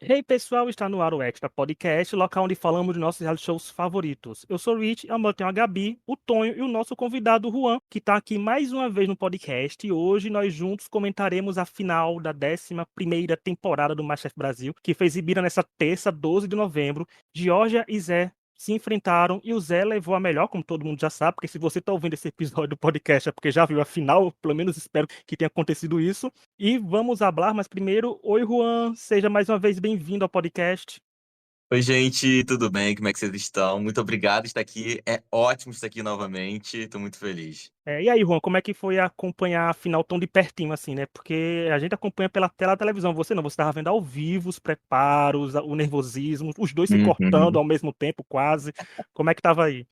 Hey pessoal, está no ar o Extra Podcast, local onde falamos de nossos reality shows favoritos. Eu sou o Rich, ao meu tenho a Gabi, o Tonho e o nosso convidado Juan, que está aqui mais uma vez no podcast. E hoje nós juntos comentaremos a final da 11ª temporada do MasterChef Brasil, que foi exibida nessa terça, 12 de novembro. Georgia e Zé se enfrentaram e o Zé levou a melhor, como todo mundo já sabe, porque se você está ouvindo esse episódio do podcast é porque já viu a final, pelo menos espero que tenha acontecido isso. E vamos falar, mas primeiro, oi Juan, seja mais uma vez bem-vindo ao podcast. Oi, gente, tudo bem? Como é que vocês estão? Muito obrigado por estar aqui. É ótimo estar aqui novamente. Estou muito feliz. E aí, Juan, como é que foi acompanhar a final tão de pertinho assim, né? Porque a gente acompanha pela tela da televisão, você não, você estava vendo ao vivo os preparos, o nervosismo, os dois se cortando Uhum. ao mesmo tempo, quase. Como é que tava aí?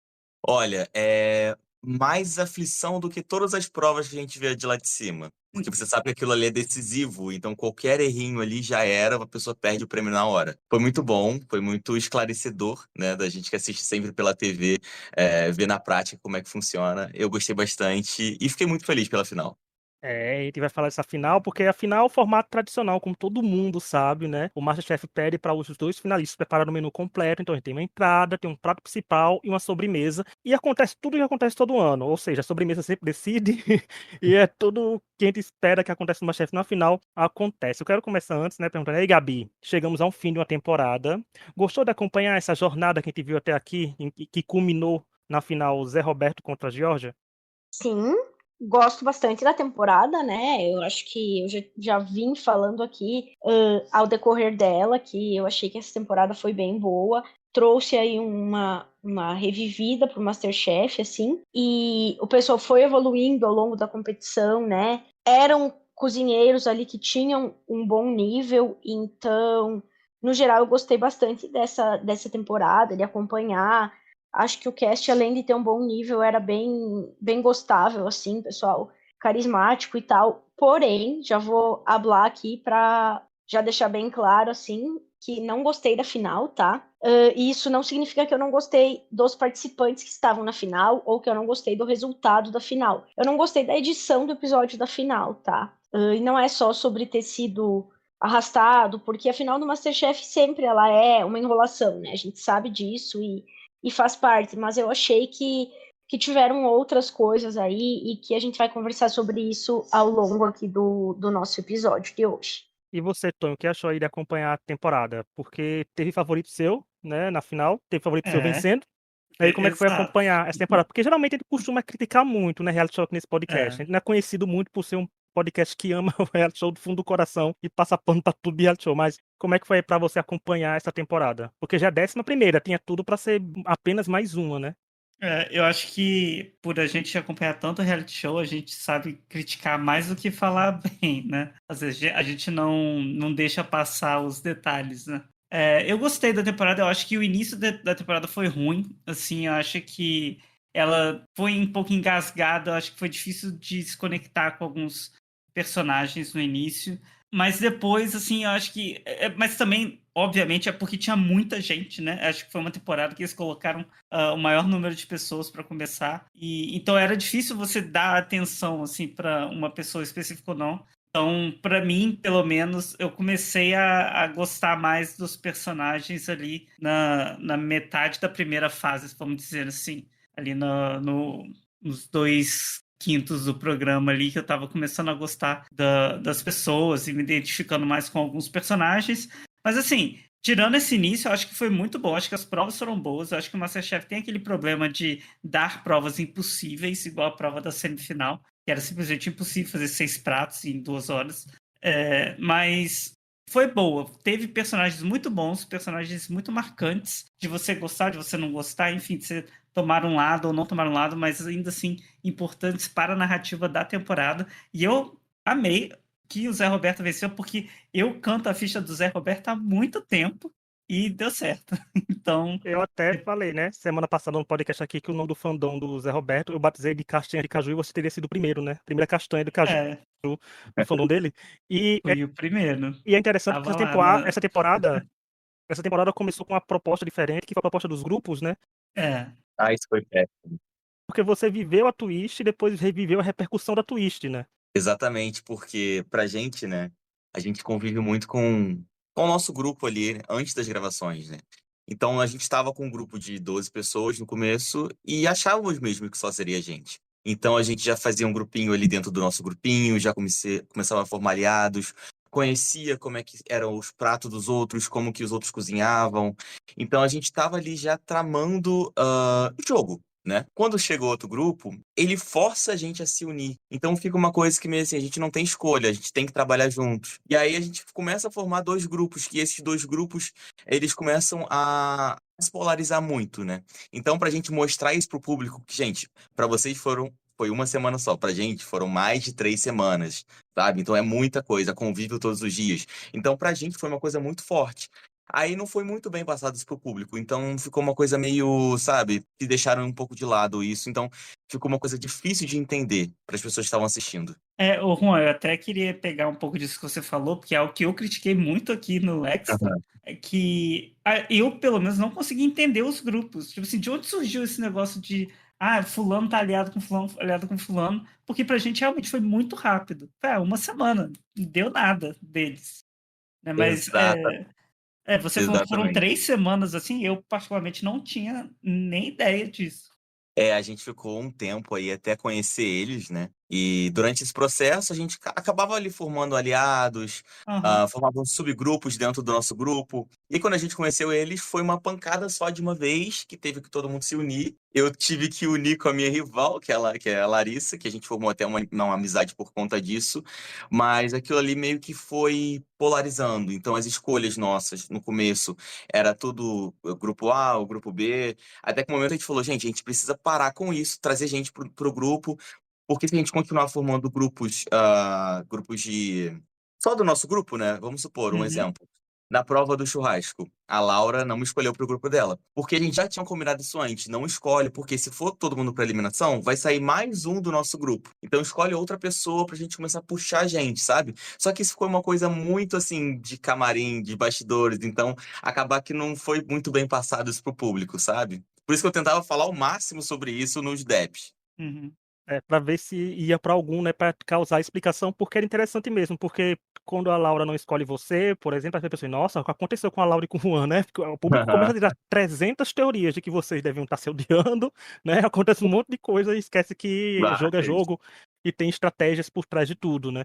Olha, é mais aflição do que todas as provas que a gente vê de lá de cima. Porque você sabe que aquilo ali é decisivo, então qualquer errinho ali já era, a pessoa perde o prêmio na hora. Foi muito bom, foi muito esclarecedor, né, da gente que assiste sempre pela TV, ver na prática como é que funciona. Eu gostei bastante e fiquei muito feliz pela final. A gente vai falar dessa final, porque a final é o formato tradicional, como todo mundo sabe, né? O MasterChef pede para os dois finalistas preparar o menu completo, então a gente tem uma entrada, tem um prato principal e uma sobremesa, e acontece tudo o que acontece todo ano, ou seja, a sobremesa sempre decide, e é tudo que a gente espera que aconteça no MasterChef na final, acontece. Eu quero começar antes, né, perguntando, aí Gabi, chegamos ao fim de uma temporada, gostou de acompanhar essa jornada que a gente viu até aqui, que culminou na final Zé Roberto contra a Geórgia? Sim, gosto bastante da temporada, né? Eu acho que eu já vim falando aqui ao decorrer dela que eu achei que essa temporada foi bem boa. Trouxe aí uma revivida pro MasterChef, assim, e o pessoal foi evoluindo ao longo da competição, né? Eram cozinheiros ali que tinham um bom nível, então, no geral, eu gostei bastante dessa temporada, de acompanhar. Acho que o cast, além de ter um bom nível, era bem gostável, assim, pessoal carismático e tal. Porém, já vou hablar aqui para já deixar bem claro, assim, que não gostei da final, tá? E isso não significa que eu não gostei dos participantes que estavam na final ou que eu não gostei do resultado da final. Eu não gostei da edição do episódio da final, tá? E não é só sobre ter sido arrastado, porque a final do MasterChef sempre ela é uma enrolação, né? A gente sabe disso e faz parte, mas eu achei que tiveram outras coisas aí e que a gente vai conversar sobre isso ao longo aqui do nosso episódio de hoje. E você, Tonho, o que achou aí de acompanhar a temporada? Porque teve favorito seu, né, na final, teve favorito seu É, vencendo. Aí como é que foi exato. acompanhar essa temporada? Porque geralmente a gente costuma criticar muito, né, reality show aqui nesse podcast. A É. gente não é conhecido muito por ser um podcast que ama o reality show do fundo do coração e passa pano pra tudo de reality show. Mas como é que foi pra você acompanhar essa temporada? Porque já é a 11ª, tinha tudo pra ser apenas mais uma, né? Eu acho que por a gente acompanhar tanto reality show, a gente sabe criticar mais do que falar bem, né? Às vezes a gente não deixa passar os detalhes, né? Eu gostei da temporada, eu acho que o início da temporada foi ruim, assim, eu acho que ela foi um pouco engasgada, eu acho que foi difícil de se conectar com alguns personagens no início, mas depois, assim, eu acho que... mas também, obviamente, é porque tinha muita gente, né? Acho que foi uma temporada que eles colocaram o maior número de pessoas para começar. E então era difícil você dar atenção assim para uma pessoa específica ou não. Então, para mim, pelo menos, eu comecei a gostar mais dos personagens ali na metade da primeira fase, vamos dizer assim. Ali nos 2/5 do programa ali, que eu estava começando a gostar das pessoas e me identificando mais com alguns personagens. Mas assim, tirando esse início, eu acho que foi muito bom. Acho que as provas foram boas. Eu acho que o MasterChef tem aquele problema de dar provas impossíveis, igual a prova da semifinal, que era simplesmente impossível fazer 6 pratos em 2 horas. Mas foi boa. Teve personagens muito bons, personagens muito marcantes, de você gostar, de você não gostar, enfim, de você tomar um lado ou não tomar um lado, mas ainda assim importantes para a narrativa da temporada. E eu amei que o Zé Roberto venceu, porque eu canto a ficha do Zé Roberto há muito tempo e deu certo. Então, Eu até falei, né, semana passada no podcast aqui, que o nome do fandom do Zé Roberto, eu batizei de Castanha de Caju e você teria sido o primeiro, né? Primeira castanha de caju é, do fandom dele. E é, fui o primeiro. e é interessante porque Tava lá na. essa temporada começou com uma proposta diferente, que foi a proposta dos grupos, né? É, Ah, isso foi péssimo. Porque você viveu a twist e depois reviveu a repercussão da twist, né? Exatamente, porque pra gente, né, a gente convive muito com com o nosso grupo ali, antes das gravações, né? Então a gente estava com um grupo de 12 pessoas no começo e achávamos mesmo que só seria a gente. Então a gente já fazia um grupinho ali dentro do nosso grupinho, já começava a formar aliados, conhecia como é que eram os pratos dos outros, como que os outros cozinhavam. Então a gente estava ali já tramando o jogo. Né? Quando chega outro grupo, ele força a gente a se unir. Então fica uma coisa que meio assim, a gente não tem escolha, a gente tem que trabalhar juntos. E aí a gente começa a formar dois grupos, que esses dois grupos, eles começam a se polarizar muito, né? Então, pra gente mostrar isso pro público, que, gente, pra vocês foi uma semana só, pra gente foram mais de 3 semanas, sabe? Então é muita coisa, convívio todos os dias. Então, pra gente foi uma coisa muito forte. Aí não foi muito bem passado isso pro público, então ficou uma coisa meio, sabe, que deixaram um pouco de lado isso, então ficou uma coisa difícil de entender para as pessoas que estavam assistindo. Ô Juan, eu até queria pegar um pouco disso que você falou, porque é o que eu critiquei muito aqui no Extra, Aham. é que eu, pelo menos, não consegui entender os grupos. Tipo assim, de onde surgiu esse negócio de fulano tá aliado com fulano, aliado com fulano, porque pra gente realmente foi muito rápido. Uma semana, não deu nada deles. Né? Mas Exata, você falou que foram exatamente. 3 semanas, assim, eu particularmente não tinha nem ideia disso. A gente ficou um tempo aí até conhecer eles, né? E durante esse processo a gente acabava ali formando aliados, Aham. formavam subgrupos dentro do nosso grupo. E quando a gente conheceu eles, foi uma pancada só de uma vez, que teve que todo mundo se unir. Eu tive que unir com a minha rival, que é a Larissa, que a gente formou até uma amizade por conta disso. Mas aquilo ali meio que foi polarizando. Então as escolhas nossas no começo era tudo o grupo A, o grupo B. Até que o momento a gente falou, gente, a gente precisa parar com isso, trazer gente pro grupo, porque se a gente continuar formando grupos de. Só do nosso grupo, né? Vamos supor, um Uhum. exemplo. Na prova do churrasco, a Laura não me escolheu pro grupo dela. Porque a gente já tinha combinado isso antes. Não escolhe, porque se for todo mundo pra eliminação, vai sair mais um do nosso grupo. Então escolhe outra pessoa pra gente começar a puxar a gente, sabe? Só que isso ficou uma coisa muito assim, de camarim, de bastidores. Então, acabar que não foi muito bem passado isso pro público, sabe? Por isso que eu tentava falar o máximo sobre isso nos DEPs. Uhum. Para ver se ia para algum, né, para causar explicação, porque era interessante mesmo, porque quando a Laura não escolhe você, por exemplo, as pessoas, nossa, o que aconteceu com a Laura e com o Juan, né? Porque o público começa a tirar 300 teorias de que vocês deviam estar se odiando, né? Acontece um monte de coisa e esquece que jogo é Várias. jogo e tem estratégias por trás de tudo, né?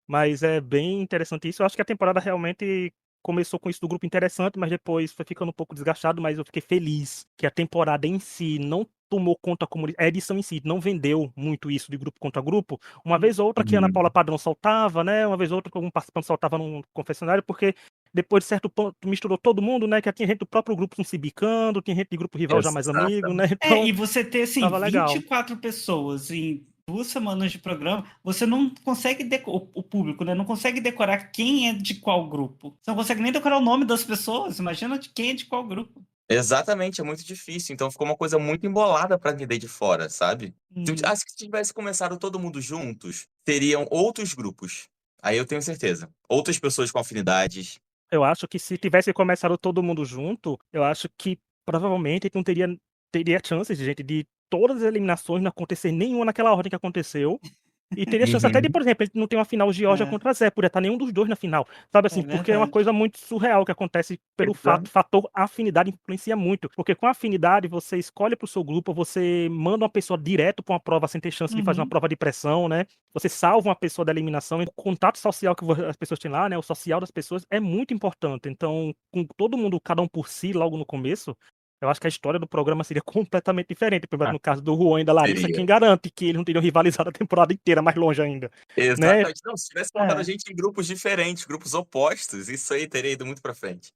Mas é bem interessante isso. Eu acho que a temporada realmente começou com isso do grupo interessante, mas depois foi ficando um pouco desgastado, mas eu fiquei feliz que a temporada em si não tomou conta a edição em si não vendeu muito isso de grupo contra grupo. Uma vez ou outra que a Ana Paula Uhum. Padrão soltava, né? Uma vez ou outra que algum participante soltava num confessionário, porque depois de certo ponto misturou todo mundo, né? Que tinha gente do próprio grupo não se bicando, tinha gente de grupo rival já mais amigo, né? Exatamente. Então, E você ter, assim, tava legal. 24 pessoas em 2 semanas de programa, você não consegue o público, né? Não consegue decorar quem é de qual grupo. Você não consegue nem decorar o nome das pessoas. Imagina de quem é de qual grupo. Exatamente, é muito difícil. Então ficou uma coisa muito embolada pra quem veio de fora, sabe? Uhum. Acho que se tivesse começado todo mundo juntos, teriam outros grupos. Aí eu tenho certeza. Outras pessoas com afinidades. Eu acho que se tivesse começado todo mundo junto, eu acho que provavelmente não teria chances, gente, de todas as eliminações não acontecer nenhuma naquela ordem que aconteceu. E teria chance até de, Uhum. por exemplo, ele não tem uma final Geórgia É, contra Zé, podia estar nenhum dos dois na final. Sabe assim, é porque é uma verdade. coisa muito surreal que acontece pelo Exato. fator afinidade influencia muito. Porque com a afinidade você escolhe pro seu grupo, você manda uma pessoa direto pra uma prova sem ter chance de fazer uma Uhum. prova de pressão, né? Você salva uma pessoa da eliminação e o contato social que as pessoas têm lá, né? O social das pessoas é muito importante. Então, com todo mundo, cada um por si, logo no começo, eu acho que a história do programa seria completamente diferente. Por exemplo, Ah, no caso do Juan e da Larissa, seria. quem garante que eles não teriam rivalizado a temporada inteira mais longe ainda, né? Exatamente. Não, se tivesse colocado a É. gente em grupos diferentes, grupos opostos, isso aí teria ido muito pra frente.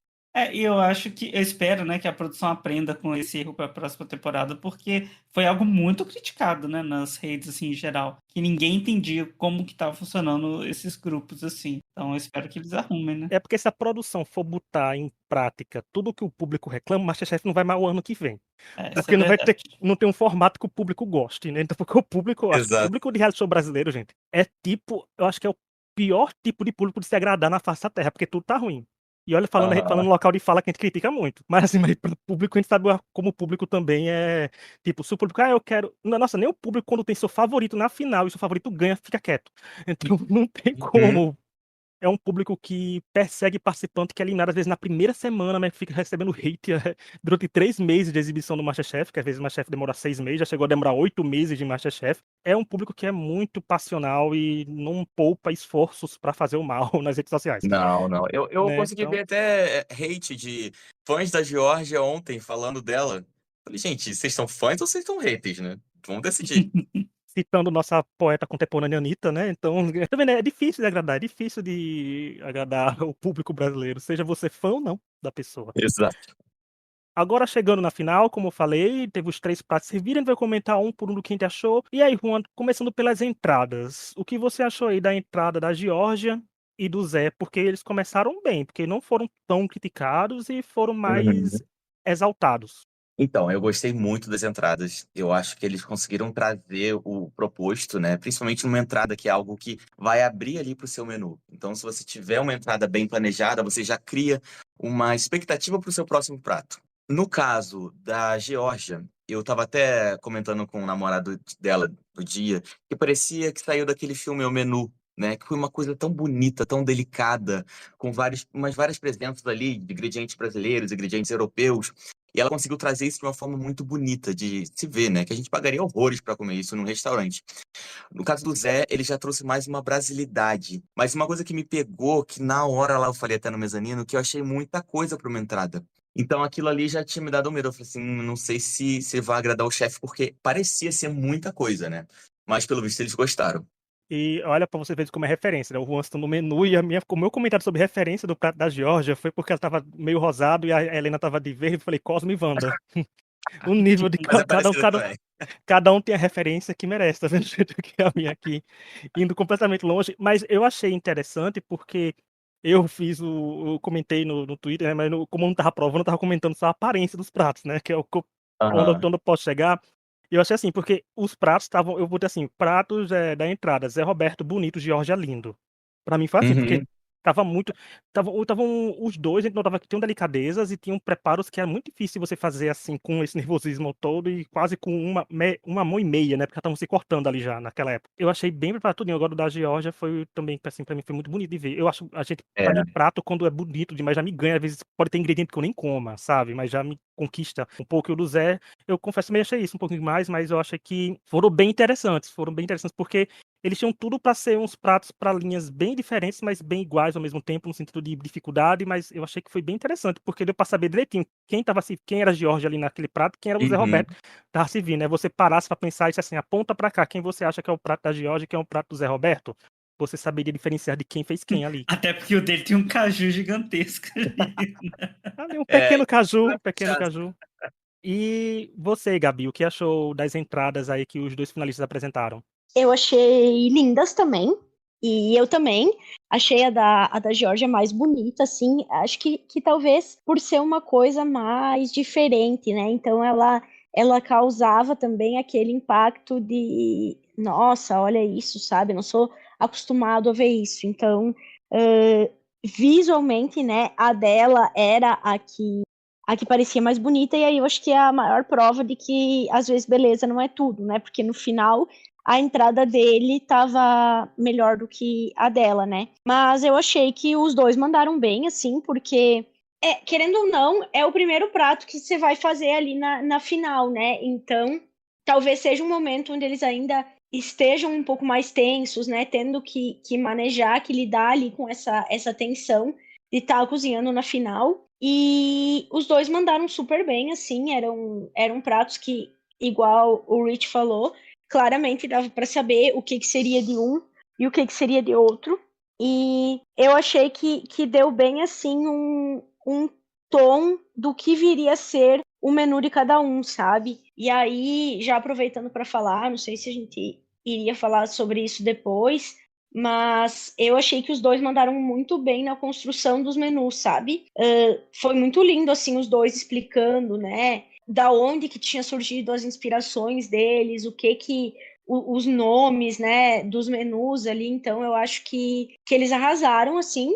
E eu acho que, eu espero, né, que a produção aprenda com esse erro para a próxima temporada, porque foi algo muito criticado, né, nas redes, assim, em geral, que ninguém entendia como que tava funcionando esses grupos, assim. Então, eu espero que eles arrumem, né. É porque se a produção for botar em prática tudo que o público reclama, o MasterChef não vai mais o ano que vem. Isso é Porque verdade. não tem um formato que o público goste, né? Então, porque o público, eu acho que o Exato. público de reality show brasileiro, gente, eu acho que é o pior tipo de público de se agradar na face da terra, porque tudo tá ruim. E olha, a gente falando Aham. no local de fala que a gente critica muito. Mas assim, mas pro público a gente sabe como o público também é. Tipo, se o público, eu quero. Nossa, nem o público, quando tem seu favorito na final e seu favorito ganha, fica quieto. Então não tem Uhum. como. é um público que persegue participante que é eliminado, às vezes, na primeira semana, mas fica recebendo hate durante 3 meses de exibição do MasterChef, que às vezes o MasterChef demora 6 meses, já chegou a demorar 8 meses de MasterChef. É um público que é muito passional e não poupa esforços para fazer o mal nas redes sociais, Não, não. Eu né? consegui ver Então, até hate de fãs da Geórgia ontem falando dela. Falei, gente, vocês são fãs ou vocês são haters, né? Vamos decidir. citando nossa poeta contemporânea Anitta, né? Então, também né, é difícil de agradar, é difícil de agradar o público brasileiro, seja você fã ou não da pessoa. Exato. Agora chegando na final, como eu falei, teve os 3 pratos servidos, a gente vai comentar um por um do que a gente achou. E aí, Juan, começando pelas entradas, o que você achou aí da entrada da Geórgia e do Zé? Porque eles começaram bem, porque não foram tão criticados e foram mais Uhum. exaltados. Então, eu gostei muito das entradas. Eu acho que eles conseguiram trazer o proposto, né? Principalmente numa entrada que é algo que vai abrir ali para o seu menu. Então, se você tiver uma entrada bem planejada, você já cria uma expectativa para o seu próximo prato. No caso da Geórgia, eu estava até comentando com o namorado dela no dia, que parecia que saiu daquele filme O Menu, né? Que foi uma coisa tão bonita, tão delicada, com várias presenças ali de ingredientes brasileiros, ingredientes europeus. E ela conseguiu trazer isso de uma forma muito bonita de se ver, né? Que a gente pagaria horrores para comer isso num restaurante. No caso do Zé, ele já trouxe mais uma brasilidade. Mas uma coisa que me pegou, que na hora lá eu falei até no mezanino, que eu achei muita coisa para uma entrada. Então aquilo ali já tinha me dado um medo. Eu falei assim, não sei se vai agradar o chefe, porque parecia ser muita coisa, né? Mas pelo visto eles gostaram. E olha pra você ver como é referência, né? O Juan citou no menu e o meu comentário sobre referência do prato da Geórgia foi porque ela tava meio rosado e a Helena tava de verde. Eu falei, Cosmo e Wanda. O nível de Mas é cada um, parecido também. cada um tem a referência que merece, tá vendo? Do jeito que a minha aqui, indo completamente longe. Mas eu achei interessante porque eu eu comentei no Twitter, né? Mas como eu não tava provando, eu tava comentando só a aparência dos pratos, né? Que é Aham. onde eu posso chegar. Eu achei assim, porque os pratos estavam, eu botei assim, pratos da entrada, Zé Roberto bonito, Geórgia lindo. Pra mim foi assim, porque Uhum. tava muito. Estavam os dois, a gente notava que tinham delicadezas e tinham preparos que era muito difícil você fazer assim, com esse nervosismo todo e quase com uma mão e meia, né? Porque estavam se cortando ali já naquela época. Eu achei bem preparado tudinho. Agora o da Geórgia foi também, assim, pra mim foi muito bonito de ver. Eu acho, pra mim, É. prato, quando é bonito demais, já me ganha. Às vezes pode ter ingrediente que eu nem coma, sabe? Mas já me conquista um pouco. E o do Zé, eu confesso, também achei isso um pouquinho mais, mas eu achei que foram bem interessantes, porque eles tinham tudo para ser uns pratos para linhas bem diferentes, mas bem iguais ao mesmo tempo, no sentido de dificuldade, mas eu achei que foi bem interessante, porque deu para saber direitinho quem era George ali naquele prato, quem era o Zé Uhum. Roberto tava se vindo, né? Você parasse para pensar e disse assim, aponta para cá, quem você acha que é o prato da George e quem é o prato do Zé Roberto? Você saberia diferenciar de quem fez quem ali. Até porque o dele tem um caju gigantesco ali. Ali um É, pequeno caju, vai um pequeno puxar. caju. E você, Gabi, o que achou das entradas aí que os 2 finalistas apresentaram? Eu achei lindas também. E eu também achei a da Georgia mais bonita, assim. Acho que talvez por ser uma coisa mais diferente, né? Então ela causava também aquele impacto de, nossa, olha isso, sabe? Eu não sou acostumado a ver isso. Então, visualmente, né, a dela era a que parecia mais bonita, e aí eu acho que é a maior prova de que às vezes beleza não é tudo, né? Porque no final a entrada dele tava melhor do que a dela, né? Mas eu achei que os dois mandaram bem, assim, porque, querendo ou não, é o primeiro prato que você vai fazer ali na final, né? Então, talvez seja um momento onde eles ainda estejam um pouco mais tensos, né? Tendo que manejar, que lidar ali com essa tensão de estar cozinhando na final. E os dois mandaram super bem, assim, eram pratos que, igual o Rich falou, claramente dava para saber o que seria de um e o que seria de outro. E eu achei que deu bem, assim, um tom do que viria a ser o menu de cada um, sabe? E aí, já aproveitando para falar, não sei se a gente iria falar sobre isso depois, mas eu achei que os dois mandaram muito bem na construção dos menus, sabe? Foi muito lindo, assim, os dois explicando, né? Da onde que tinha surgido as inspirações deles, os nomes, né, dos menus ali. Então, eu acho que eles arrasaram, assim,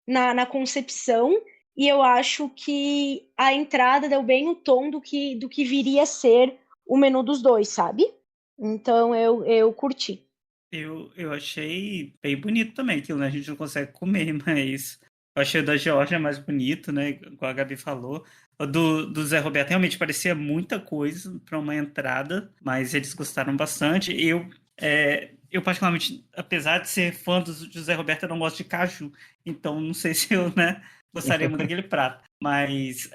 na concepção, e eu acho que a entrada deu bem o tom do que viria a ser o menu dos dois, sabe? Então, eu curti. Eu achei bem bonito também aquilo, né? A gente não consegue comer, mas eu achei o da Geórgia mais bonito, né? Igual a Gabi falou. O do Zé Roberto realmente parecia muita coisa para uma entrada, mas eles gostaram bastante. Eu particularmente, apesar de ser fã do Zé Roberto, eu não gosto de caju. Então, não sei se eu, né, gostaria muito daquele prato. Mas,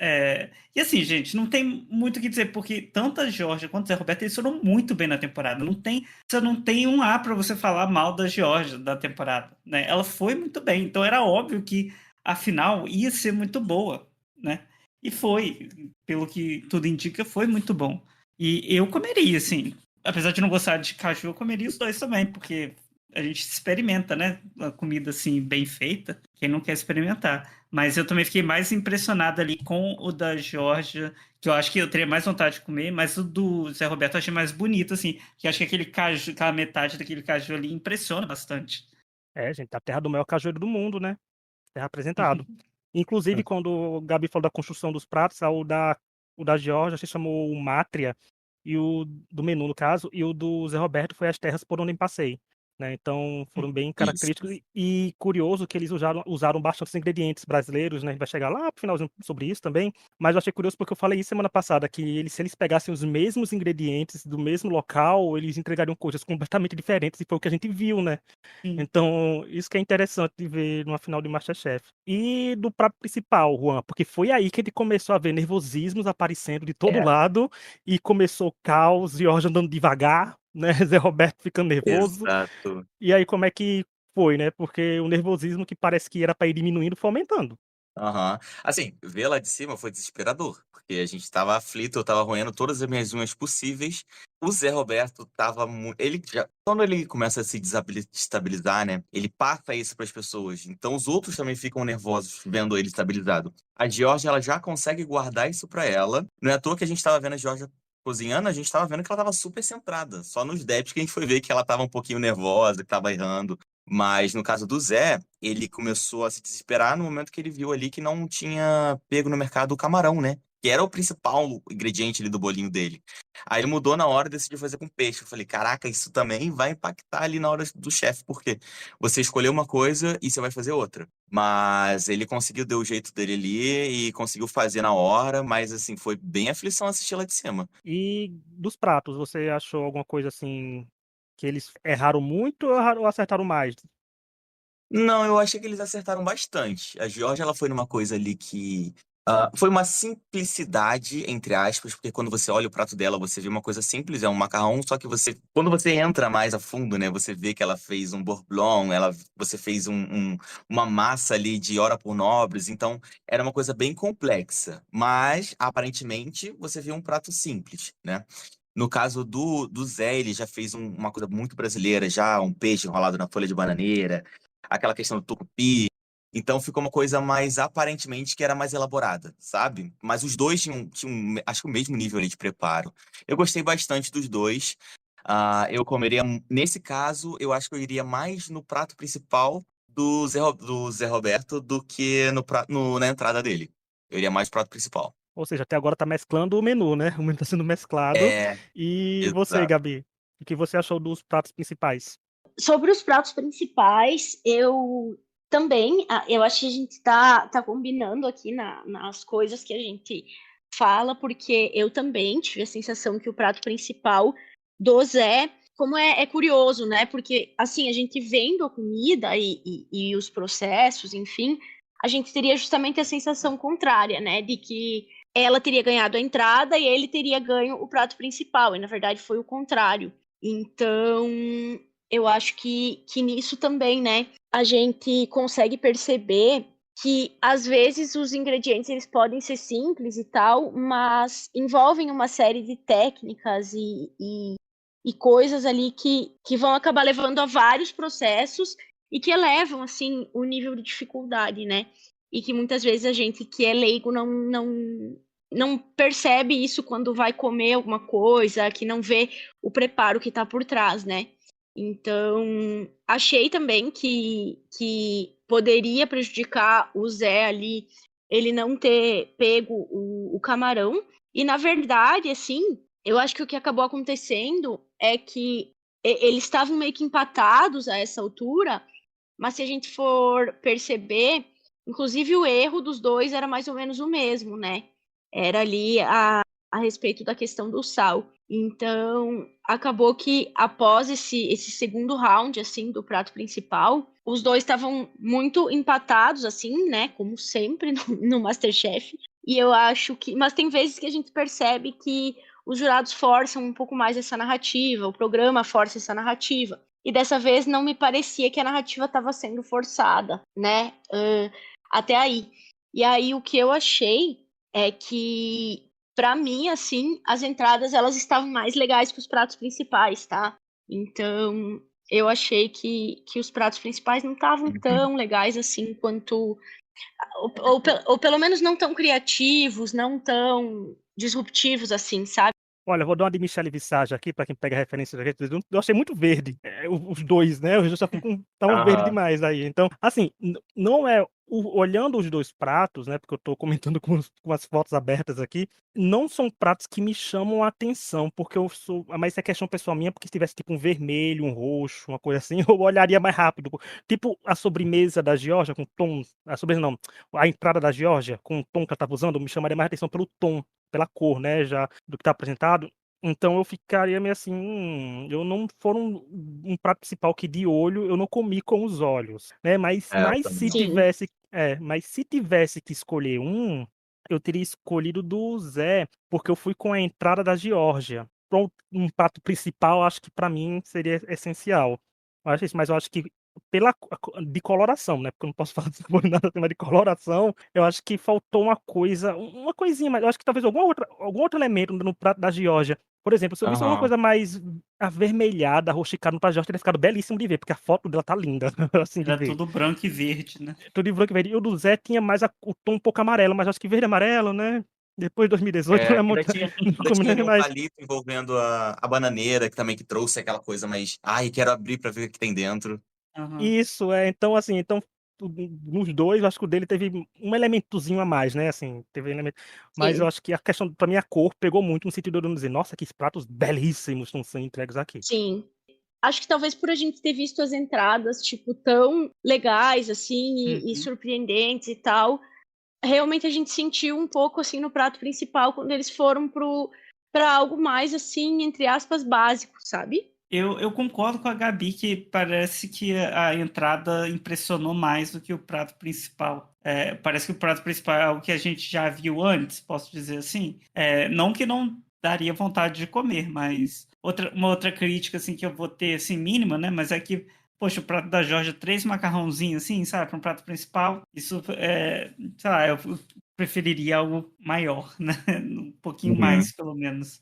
e assim, gente, não tem muito o que dizer, porque tanto a Geórgia quanto o Zé Roberto, eles foram muito bem na temporada. Você não tem um A para você falar mal da Geórgia da temporada, né? Ela foi muito bem, então era óbvio que a final ia ser muito boa, né? E foi, pelo que tudo indica, foi muito bom. E eu comeria, assim, apesar de não gostar de caju, eu comeria os dois também, porque a gente experimenta, né? A comida assim bem feita, quem não quer experimentar. Mas eu também fiquei mais impressionado ali com o da Geórgia, que eu acho que eu teria mais vontade de comer, mas o do Zé Roberto eu achei mais bonito, assim, que eu acho que aquele caju, aquela metade daquele caju ali impressiona bastante. Gente, a terra do maior cajueiro do mundo, né? Terra apresentado. Inclusive, quando o Gabi falou da construção dos pratos, o da Geórgia se chamou Mátria, e o do menu, no caso, e o do Zé Roberto foi as terras por onde passei. Né? Então, foram bem Isso. característicos. E curioso que eles usaram bastantes ingredientes brasileiros, né? A gente vai chegar lá pro finalzinho sobre isso também. Mas eu achei curioso porque eu falei isso semana passada, que se eles pegassem os mesmos ingredientes do mesmo local, eles entregariam coisas completamente diferentes, e foi o que a gente viu, né? Sim. Então, isso que é interessante de ver numa final de MasterChef. E do prato principal, Juan, porque foi aí que ele começou a ver nervosismos aparecendo de todo lado, e começou o caos, Jorge andando devagar, né? Zé Roberto ficando nervoso. Exato. E aí, como é que foi, né? Porque o nervosismo que parece que era para ir diminuindo foi aumentando. Aham. Assim, ver lá de cima foi desesperador, porque a gente tava aflito, eu tava roendo todas as minhas unhas possíveis. O Zé Roberto tava muito. Ele já. Quando ele começa a se destabilizar, né? Ele passa isso pras pessoas. Então os outros também ficam nervosos vendo ele estabilizado. A Georgia, ela já consegue guardar isso pra ela. Não é à toa que a gente tava vendo a Georgia cozinhando, a gente tava vendo que ela tava super centrada. Só nos débitos que a gente foi ver que ela tava um pouquinho nervosa, que tava errando. Mas no caso do Zé, ele começou a se desesperar no momento que ele viu ali que não tinha pego no mercado o camarão, né? Que era o principal ingrediente ali do bolinho dele. Aí ele mudou na hora e decidiu fazer com peixe. Eu falei, caraca, isso também vai impactar ali na hora do chefe, porque você escolheu uma coisa e você vai fazer outra. Mas ele conseguiu dar o jeito dele ali e conseguiu fazer na hora, mas assim, foi bem aflição assistir lá de cima. E dos pratos, você achou alguma coisa assim que eles erraram muito ou acertaram mais? Não, eu achei que eles acertaram bastante. A Georgia, ela foi numa coisa ali que foi uma simplicidade, entre aspas, porque quando você olha o prato dela, você vê uma coisa simples, é um macarrão, só que quando você entra mais a fundo, né, você vê que ela fez um beurre blanc, você fez uma massa ali de hora por nobres, então era uma coisa bem complexa, mas aparentemente você vê um prato simples, né? No caso do Zé, ele já fez uma coisa muito brasileira, já um peixe enrolado na folha de bananeira, aquela questão do tucupi. Então ficou uma coisa mais aparentemente que era mais elaborada, sabe? Mas os dois tinham acho que o mesmo nível ali de preparo. Eu gostei bastante dos dois. Eu comeria, nesse caso, eu acho que eu iria mais no prato principal do Zé Roberto do que na entrada dele. Eu iria mais pro prato principal. Ou seja, até agora tá mesclando o menu, né? O menu tá sendo mesclado. É, E você, exato. Gabi, o que você achou dos pratos principais? Sobre os pratos principais, eu também, eu acho que a gente tá combinando aqui nas coisas que a gente fala, porque eu também tive a sensação que o prato principal do Zé, como é curioso, né? Porque, assim, a gente vendo a comida e os processos, enfim, a gente teria justamente a sensação contrária, né? De que ela teria ganhado a entrada e ele teria ganho o prato principal, e na verdade foi o contrário. Então, eu acho que nisso também, né, a gente consegue perceber que às vezes os ingredientes eles podem ser simples e tal, mas envolvem uma série de técnicas e coisas ali que vão acabar levando a vários processos e que elevam, assim, o nível de dificuldade, né? E que muitas vezes a gente que é leigo não percebe isso quando vai comer alguma coisa, que não vê o preparo que está por trás, né? Então, achei também que poderia prejudicar o Zé ali, ele não ter pego o camarão. E, na verdade, assim, eu acho que o que acabou acontecendo é que eles estavam meio que empatados a essa altura, mas se a gente for perceber, inclusive o erro dos dois era mais ou menos o mesmo, né? Era ali a respeito da questão do sal. Então, acabou que após esse segundo round, assim, do prato principal, os dois estavam muito empatados, assim, né? Como sempre no MasterChef. E eu acho que... Mas tem vezes que a gente percebe que os jurados forçam um pouco mais essa narrativa, o programa força essa narrativa. E dessa vez não me parecia que a narrativa estava sendo forçada, né? Até aí. E aí o que eu achei é que, para mim, assim, as entradas elas estavam mais legais que os pratos principais, tá? Então, eu achei que os pratos principais não estavam tão legais assim quanto... Ou pelo menos não tão criativos, não tão disruptivos assim, sabe? Olha, eu vou dar uma de Michele Visage aqui, pra quem pega referência da gente. Eu achei muito verde, os dois, né? Os dois já ficam tão verde demais aí. Então, assim, não é. Olhando os dois pratos, né? Porque eu tô comentando com as fotos abertas aqui, não são pratos que me chamam a atenção, porque eu sou. Mas isso é questão pessoal minha, porque se tivesse tipo um vermelho, um roxo, uma coisa assim, eu olharia mais rápido. Tipo a sobremesa da Geórgia com tom. A sobremesa não, a entrada da Geórgia com o tom que ela tava usando, me chamaria mais atenção pelo tom, pela cor, né, já do que tá apresentado. Então eu ficaria meio assim, eu não for um prato principal que de olho eu não comi com os olhos, né? Mas, Eu mas também se não. Sim. tivesse que escolher eu teria escolhido do Zé, porque eu fui com a entrada da Geórgia. Para um prato principal, acho que para mim seria essencial. Eu acho isso, mas eu acho que de coloração, né? Porque eu não posso falar de sabor nada, mas de coloração, eu acho que faltou uma coisinha, mas eu acho que talvez algum outro elemento no prato da Geórgia. Por exemplo, se eu visse alguma Aham. coisa mais avermelhada, arroxicada no prato da Geórgia, teria ficado belíssimo de ver, porque a foto dela tá linda, assim, de Era ver. tudo branco e verde, né? Tudo em branco e verde. E o do Zé tinha mais o tom um pouco amarelo, mas acho que verde e amarelo, né? Depois de 2018 não é muito. Não Ainda tinha combina ali um mais. palito envolvendo a bananeira, que também que trouxe aquela coisa mais. Ai, quero abrir pra ver o que tem dentro. Aham. Isso, então assim, nos dois, eu acho que o dele teve um elementozinho a mais, né, assim, teve elemento, mas eu Sim, acho que a questão, pra mim, a cor pegou muito no sentido de eu não dizer, nossa, que pratos belíssimos estão sendo entregues aqui. sim. Acho que talvez por a gente ter visto as entradas, tipo, tão legais, assim, e Uhum. surpreendentes e tal, realmente a gente sentiu um pouco, assim, no prato principal, quando eles foram pra algo mais, assim, entre aspas, básico, sabe? Eu concordo com a Gabi que parece que a entrada impressionou mais do que o prato principal. Parece que o prato principal é algo que a gente já viu antes, posso dizer assim. Não que não daria vontade de comer, mas uma outra crítica assim que eu vou ter assim mínima, né? Mas é que, poxa, o prato da Georgia, 3 macarrãozinhos assim, sabe, para um prato principal, isso sei lá, eu preferiria algo maior, né? Um pouquinho Uhum. mais, pelo menos.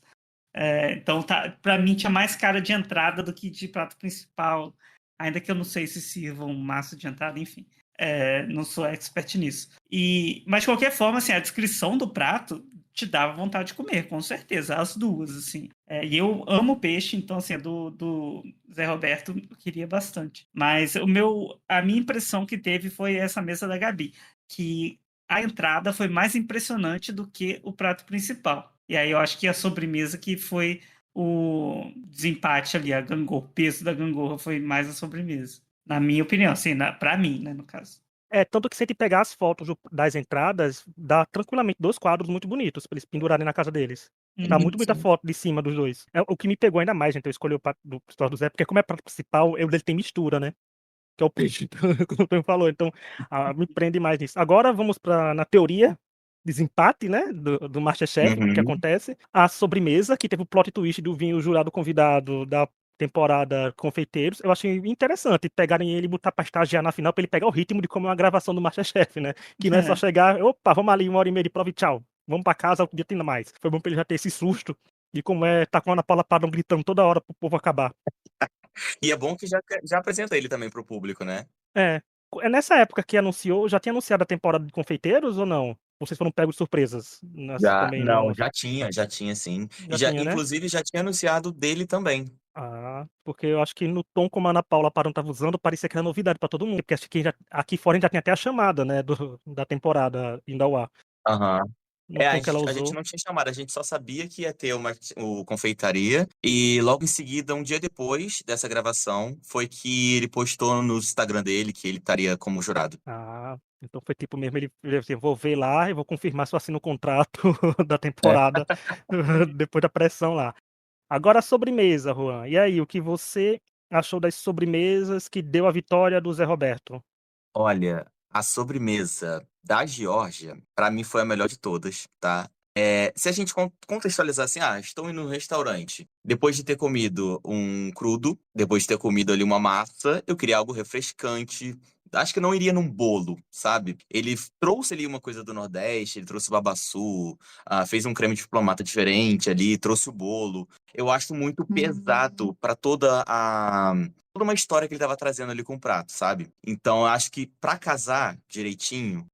Então, para mim, tinha mais cara de entrada do que de prato principal. Ainda que eu não sei se sirvam massa de entrada, enfim. Não sou expert nisso. Mas, de qualquer forma, assim, a descrição do prato te dava vontade de comer, com certeza. As duas, assim. E eu amo peixe, então, assim, do Zé Roberto, eu queria bastante. Mas a minha impressão que teve foi essa mesa da Gabi, que a entrada foi mais impressionante do que o prato principal. E aí eu acho que a sobremesa que foi o desempate ali, o peso da gangorra foi mais a sobremesa. Na minha opinião, assim, pra mim, né, no caso. Tanto que se a gente pegar as fotos das entradas, dá tranquilamente 2 quadros muito bonitos pra eles pendurarem na casa deles. Tá muito bonita a Sim. foto de cima dos dois. O que me pegou ainda mais, gente, eu escolhi o prato do Zé, porque como é prato principal, ele tem mistura, né? Que é o peixe, como o Tonho falou. Então, me prende mais nisso. Agora vamos na teoria, desempate, né? Do MasterChef, o que Uhum. acontece. A sobremesa, que teve o plot twist do vinho jurado convidado da temporada Confeiteiros. Eu achei interessante pegarem ele e botar pra estagiar na final, pra ele pegar o ritmo de como é uma gravação do MasterChef, né? Que não é só chegar, opa, vamos ali, 1 hora e meia de prova e tchau. Vamos pra casa, outro dia tem mais. Foi bom pra ele já ter esse susto de como tá com a Ana Paula Padrão gritando toda hora pro povo acabar. E é bom que já apresenta ele também pro público, né? É. É nessa época que anunciou, já tinha anunciado a temporada de Confeiteiros ou não? Vocês foram pegos de surpresas Já, também no não, anúncio? já tinha sim. E Já tinha, né? inclusive, já tinha anunciado dele também. Porque eu acho que no tom como a Ana Paula Parão estava usando, parecia que era novidade pra todo mundo. Porque acho que aqui fora a gente já tem até a chamada, né, da temporada indo ao ar. Aham. no tom que ela A gente usou. não tinha chamado, a gente só sabia que ia ter o confeitaria. E logo em seguida, um dia depois dessa gravação, foi que ele postou no Instagram dele que ele estaria como jurado. Ah, então foi tipo mesmo, ele assim, vou ver lá e vou confirmar se eu assino o contrato da É. temporada depois da pressão lá. Agora a sobremesa, Juan. E aí, o que você achou das sobremesas que deu a vitória do Zé Roberto? Olha, a sobremesa da Geórgia, pra mim, foi a melhor de todas, tá? Se a gente contextualizar assim, estou indo no restaurante. Depois de ter comido um crudo, depois de ter comido ali uma massa, eu queria algo refrescante. Acho que não iria num bolo, sabe? Ele trouxe ali uma coisa do Nordeste, ele trouxe babaçu, fez um creme de diplomata diferente ali, trouxe o bolo. Eu acho muito pesado pra toda uma história que ele estava trazendo ali com o prato, sabe? Então, eu acho que pra casar direitinho,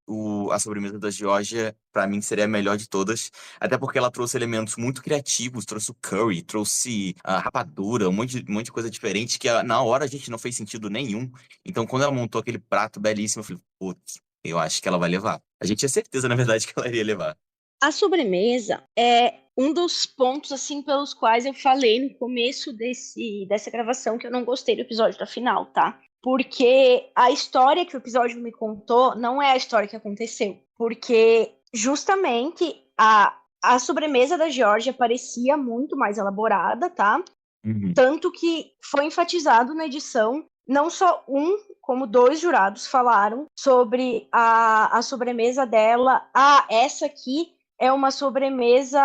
a sobremesa da Geórgia, pra mim, seria a melhor de todas. Até porque ela trouxe elementos muito criativos, trouxe o curry, trouxe a rapadura, um monte de coisa diferente que na hora a gente não fez sentido nenhum. Então, quando ela montou aquele prato belíssimo, eu falei, putz, eu acho que ela vai levar. A gente tinha certeza, na verdade, que ela iria levar. A sobremesa é um dos pontos, assim, pelos quais eu falei no começo dessa gravação que eu não gostei do episódio da final, tá? Porque a história que o episódio me contou não é a história que aconteceu. Porque justamente a sobremesa da Geórgia parecia muito mais elaborada, tá? Uhum. Tanto que foi enfatizado na edição, não só como dois jurados falaram sobre a sobremesa dela. Essa aqui é uma sobremesa,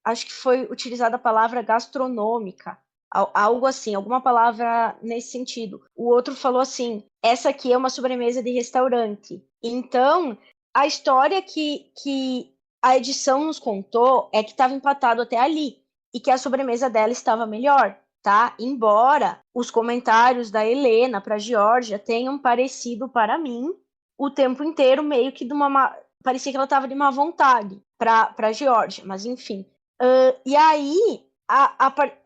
acho que foi utilizada a palavra gastronômica, algo assim, alguma palavra nesse sentido. O outro falou assim, essa aqui é uma sobremesa de restaurante. Então, a história que a edição nos contou é que estava empatado até ali, e que a sobremesa dela estava melhor, tá? Embora os comentários da Helena para a Geórgia tenham parecido para mim o tempo inteiro meio que parecia que ela estava de má vontade para a Geórgia, mas enfim. E aí,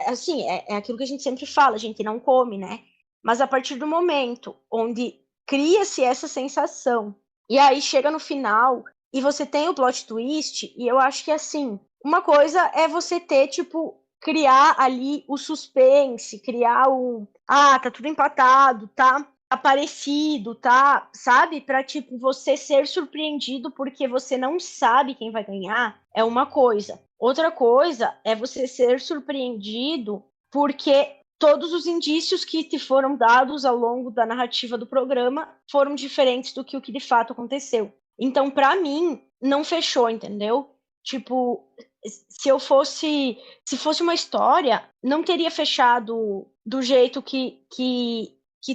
assim, é aquilo que a gente sempre fala, a gente não come, né? Mas a partir do momento onde cria-se essa sensação, e aí chega no final e você tem o plot twist, e eu acho que assim, uma coisa é você ter, tipo, criar ali o suspense, criar tá tudo empatado, tá parecido, tá, sabe? Pra, tipo, você ser surpreendido porque você não sabe quem vai ganhar, é uma coisa. Outra coisa é você ser surpreendido porque todos os indícios que te foram dados ao longo da narrativa do programa foram diferentes do que o que de fato aconteceu. Então, pra mim, não fechou, entendeu? Tipo, se fosse uma história, não teria fechado do jeito que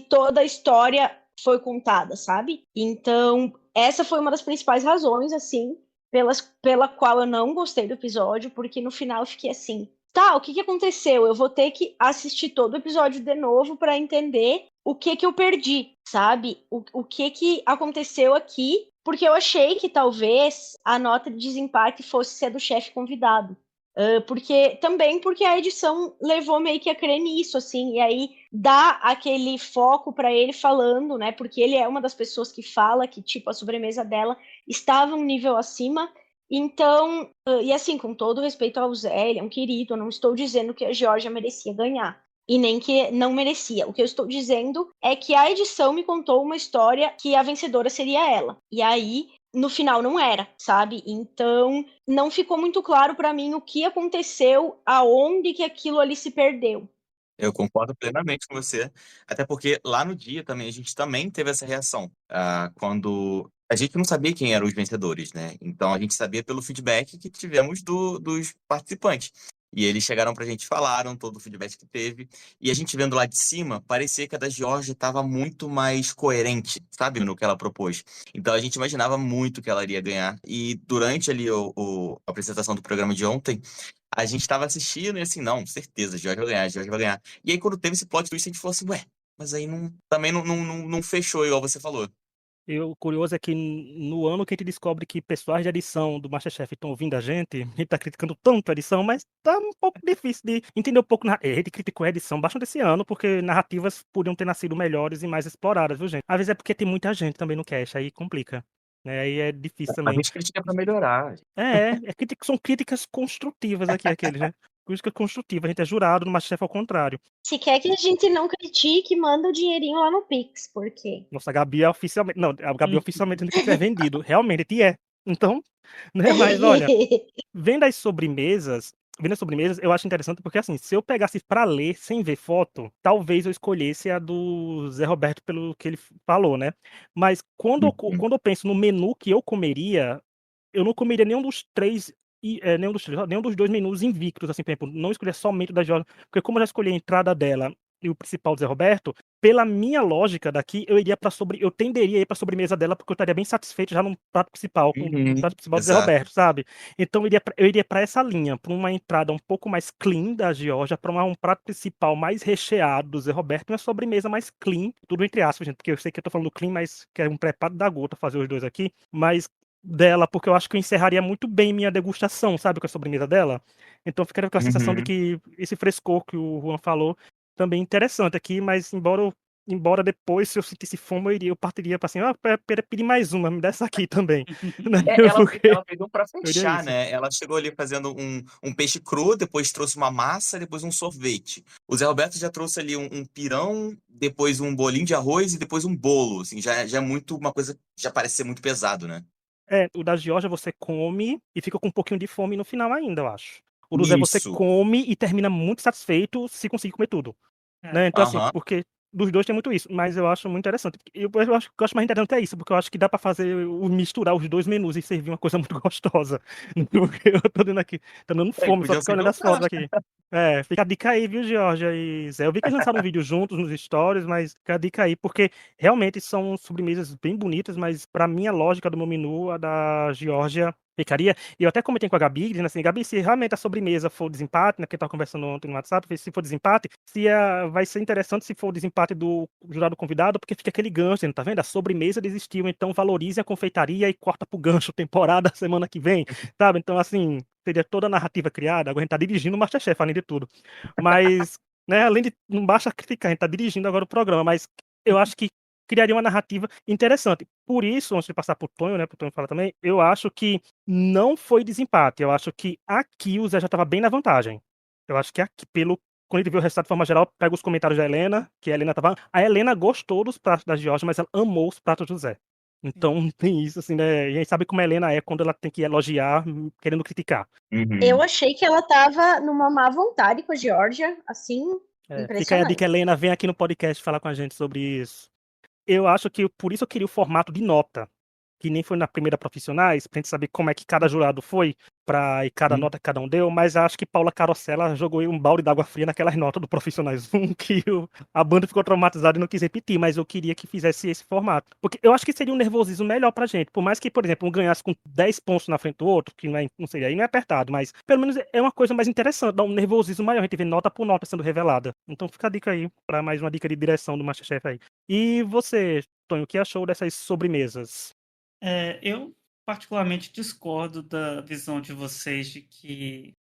toda a história foi contada, sabe? Então, essa foi uma das principais razões, assim, pela qual eu não gostei do episódio, porque no final eu fiquei assim, tá, o que aconteceu? Eu vou ter que assistir todo o episódio de novo para entender o que eu perdi, sabe? O que aconteceu aqui, porque eu achei que talvez a nota de desempate fosse ser do chefe convidado. Porque a edição levou meio que a crer nisso, assim, e aí dá aquele foco para ele falando, né? Porque ele é uma das pessoas que fala que, tipo, a sobremesa dela estava um nível acima. Então, e assim, com todo respeito ao Zé, ele é um querido, eu não estou dizendo que a Geórgia merecia ganhar. E nem que não merecia. O que eu estou dizendo é que a edição me contou uma história que a vencedora seria ela. E aí, no final, não era, sabe? Então, não ficou muito claro para mim o que aconteceu, aonde que aquilo ali se perdeu. Eu concordo plenamente com você, até porque lá no dia também a gente também teve essa reação, quando a gente não sabia quem eram os vencedores, né? Então a gente sabia pelo feedback que tivemos dos participantes. E eles chegaram pra gente, falaram todo o feedback que teve, e a gente vendo lá de cima, parecia que a da Geórgia estava muito mais coerente, sabe, no que ela propôs. Então a gente imaginava muito que ela iria ganhar. E durante ali a apresentação do programa de ontem, a gente tava assistindo e assim, não, certeza, Jorge vai ganhar, Jorge vai ganhar. E aí, quando teve esse plot twist, a gente falou assim, ué, mas aí também não fechou, igual você falou. E o curioso é que no ano que a gente descobre que pessoais de edição do MasterChef estão ouvindo a gente tá criticando tanto a edição, mas tá um pouco difícil de entender um pouco. A gente criticou a edição bastante esse ano, porque narrativas podiam ter nascido melhores e mais exploradas, viu, gente? Às vezes é porque tem muita gente também no cast, aí complica. né? Aí é difícil A também. gente critica pra melhorar. São críticas construtivas aqui, aqueles, né? Crítica construtiva, a gente é jurado no MasterChef ao contrário. Se quer que a gente não critique, manda o dinheirinho lá no Pix, por quê? Nossa, a Gabi é oficialmente. Não, a Gabi é oficialmente ainda que tiver vendido. Realmente, é. Então, né? Mas olha, vendo as sobremesas. Vendo as sobremesas, eu acho interessante porque, assim, se eu pegasse pra ler sem ver foto, talvez eu escolhesse a do Zé Roberto pelo que ele falou, né? Mas Uhum. quando eu penso no menu que eu comeria, eu não comeria nenhum dos três, nenhum dos dois menus invictos, assim, por exemplo, não escolher somente o da Georgia, porque como eu já escolhi a entrada dela e o principal do Zé Roberto, pela minha lógica daqui, eu tenderia a ir pra sobremesa dela, porque eu estaria bem satisfeito já no prato principal, com o Uhum. prato principal do Zé Exato. Roberto, sabe? Então eu iria pra essa linha, pra uma entrada um pouco mais clean da Georgia, pra um prato principal mais recheado do Zé Roberto, e uma sobremesa mais clean, tudo entre aspas, gente, porque eu sei que eu tô falando clean, mas que é um preparo da gota fazer os dois aqui, mas dela, porque eu acho que eu encerraria muito bem minha degustação, sabe, com a sobremesa dela. Então ficaria com a sensação de Uhum. que esse frescor que o Juan falou também é interessante aqui, mas embora depois, se eu sentisse fome, eu partiria para assim, pedir mais uma, me dá essa aqui também, né? Porque Ela pegou pra eu diria fechar, isso. né? Ela chegou ali fazendo um peixe cru, depois trouxe uma massa, depois um sorvete. O Zé Roberto já trouxe ali um pirão, depois um bolinho de arroz e depois um bolo. Assim, já é muito uma coisa, já parece ser muito pesado, né? O da Georgia você come e fica com um pouquinho de fome no final ainda, eu acho. O do Zé você Isso. come e termina muito satisfeito se conseguir comer tudo. É. Né, então assim, Aham. porque dos 2 tem muito isso, mas eu acho muito interessante. Eu acho que eu acho mais interessante é isso, porque eu acho que dá pra fazer misturar os 2 menus e servir uma coisa muito gostosa. Porque eu tô dando aqui tô dando É, fome só de podia ficar ser olhando as fotos verdade. aqui. Fica a dica aí, viu, Georgia e Zé. Eu vi que eles lançaram um vídeo juntos nos stories, mas fica a dica aí, porque realmente são sobremesas bem bonitas, mas pra minha lógica do meu menu, a da Georgia ficaria. E eu até comentei com a Gabi, dizendo assim: Gabi, se realmente a sobremesa for desempate, né? Que eu tava conversando ontem no WhatsApp, se for desempate, vai ser interessante se for o desempate do jurado convidado, porque fica aquele gancho, tá vendo? A sobremesa desistiu, então valorize a confeitaria e corta pro gancho temporada semana que vem, sabe? Então, assim, seria toda a narrativa criada. Agora a gente tá dirigindo o Masterchef, além de tudo. Mas, né, além de. Não basta criticar, a gente tá dirigindo agora o programa, mas eu acho que criaria uma narrativa interessante. Por isso, antes de passar pro Tonho, né, pro Tonho falar também, eu acho que não foi desempate. Eu acho que aqui o Zé já estava bem na vantagem. Eu acho que aqui, quando ele viu o resultado de forma geral, pega os comentários da Helena, que a Helena tava. A Helena gostou dos pratos da Georgia, mas ela amou os pratos do Zé. Então tem isso, assim, né? E a gente sabe como a Helena é quando ela tem que elogiar, querendo criticar. Eu Uhum. achei que ela tava numa má vontade com a Georgia, assim, Fica aí a dica, impressionante. Helena, vem aqui no podcast falar com a gente sobre isso. Eu acho que por isso eu queria o formato de nota, que nem foi na primeira profissionais, pra gente saber como é que cada jurado foi, e cada Uhum. nota que cada um deu, mas acho que Paula Carosella jogou um balde d'água fria naquelas notas do Profissionais 1, que a banda ficou traumatizada e não quis repetir, mas eu queria que fizesse esse formato. Porque eu acho que seria um nervosismo melhor pra gente, por mais que, por exemplo, um ganhasse com 10 pontos na frente do outro, que não seria, aí não é apertado, mas pelo menos é uma coisa mais interessante, dá um nervosismo maior, a gente vê nota por nota sendo revelada. Então fica a dica aí, pra mais uma dica de direção do Masterchef aí. E você, Tonho, o que achou dessas sobremesas? Eu particularmente discordo da visão de vocês de que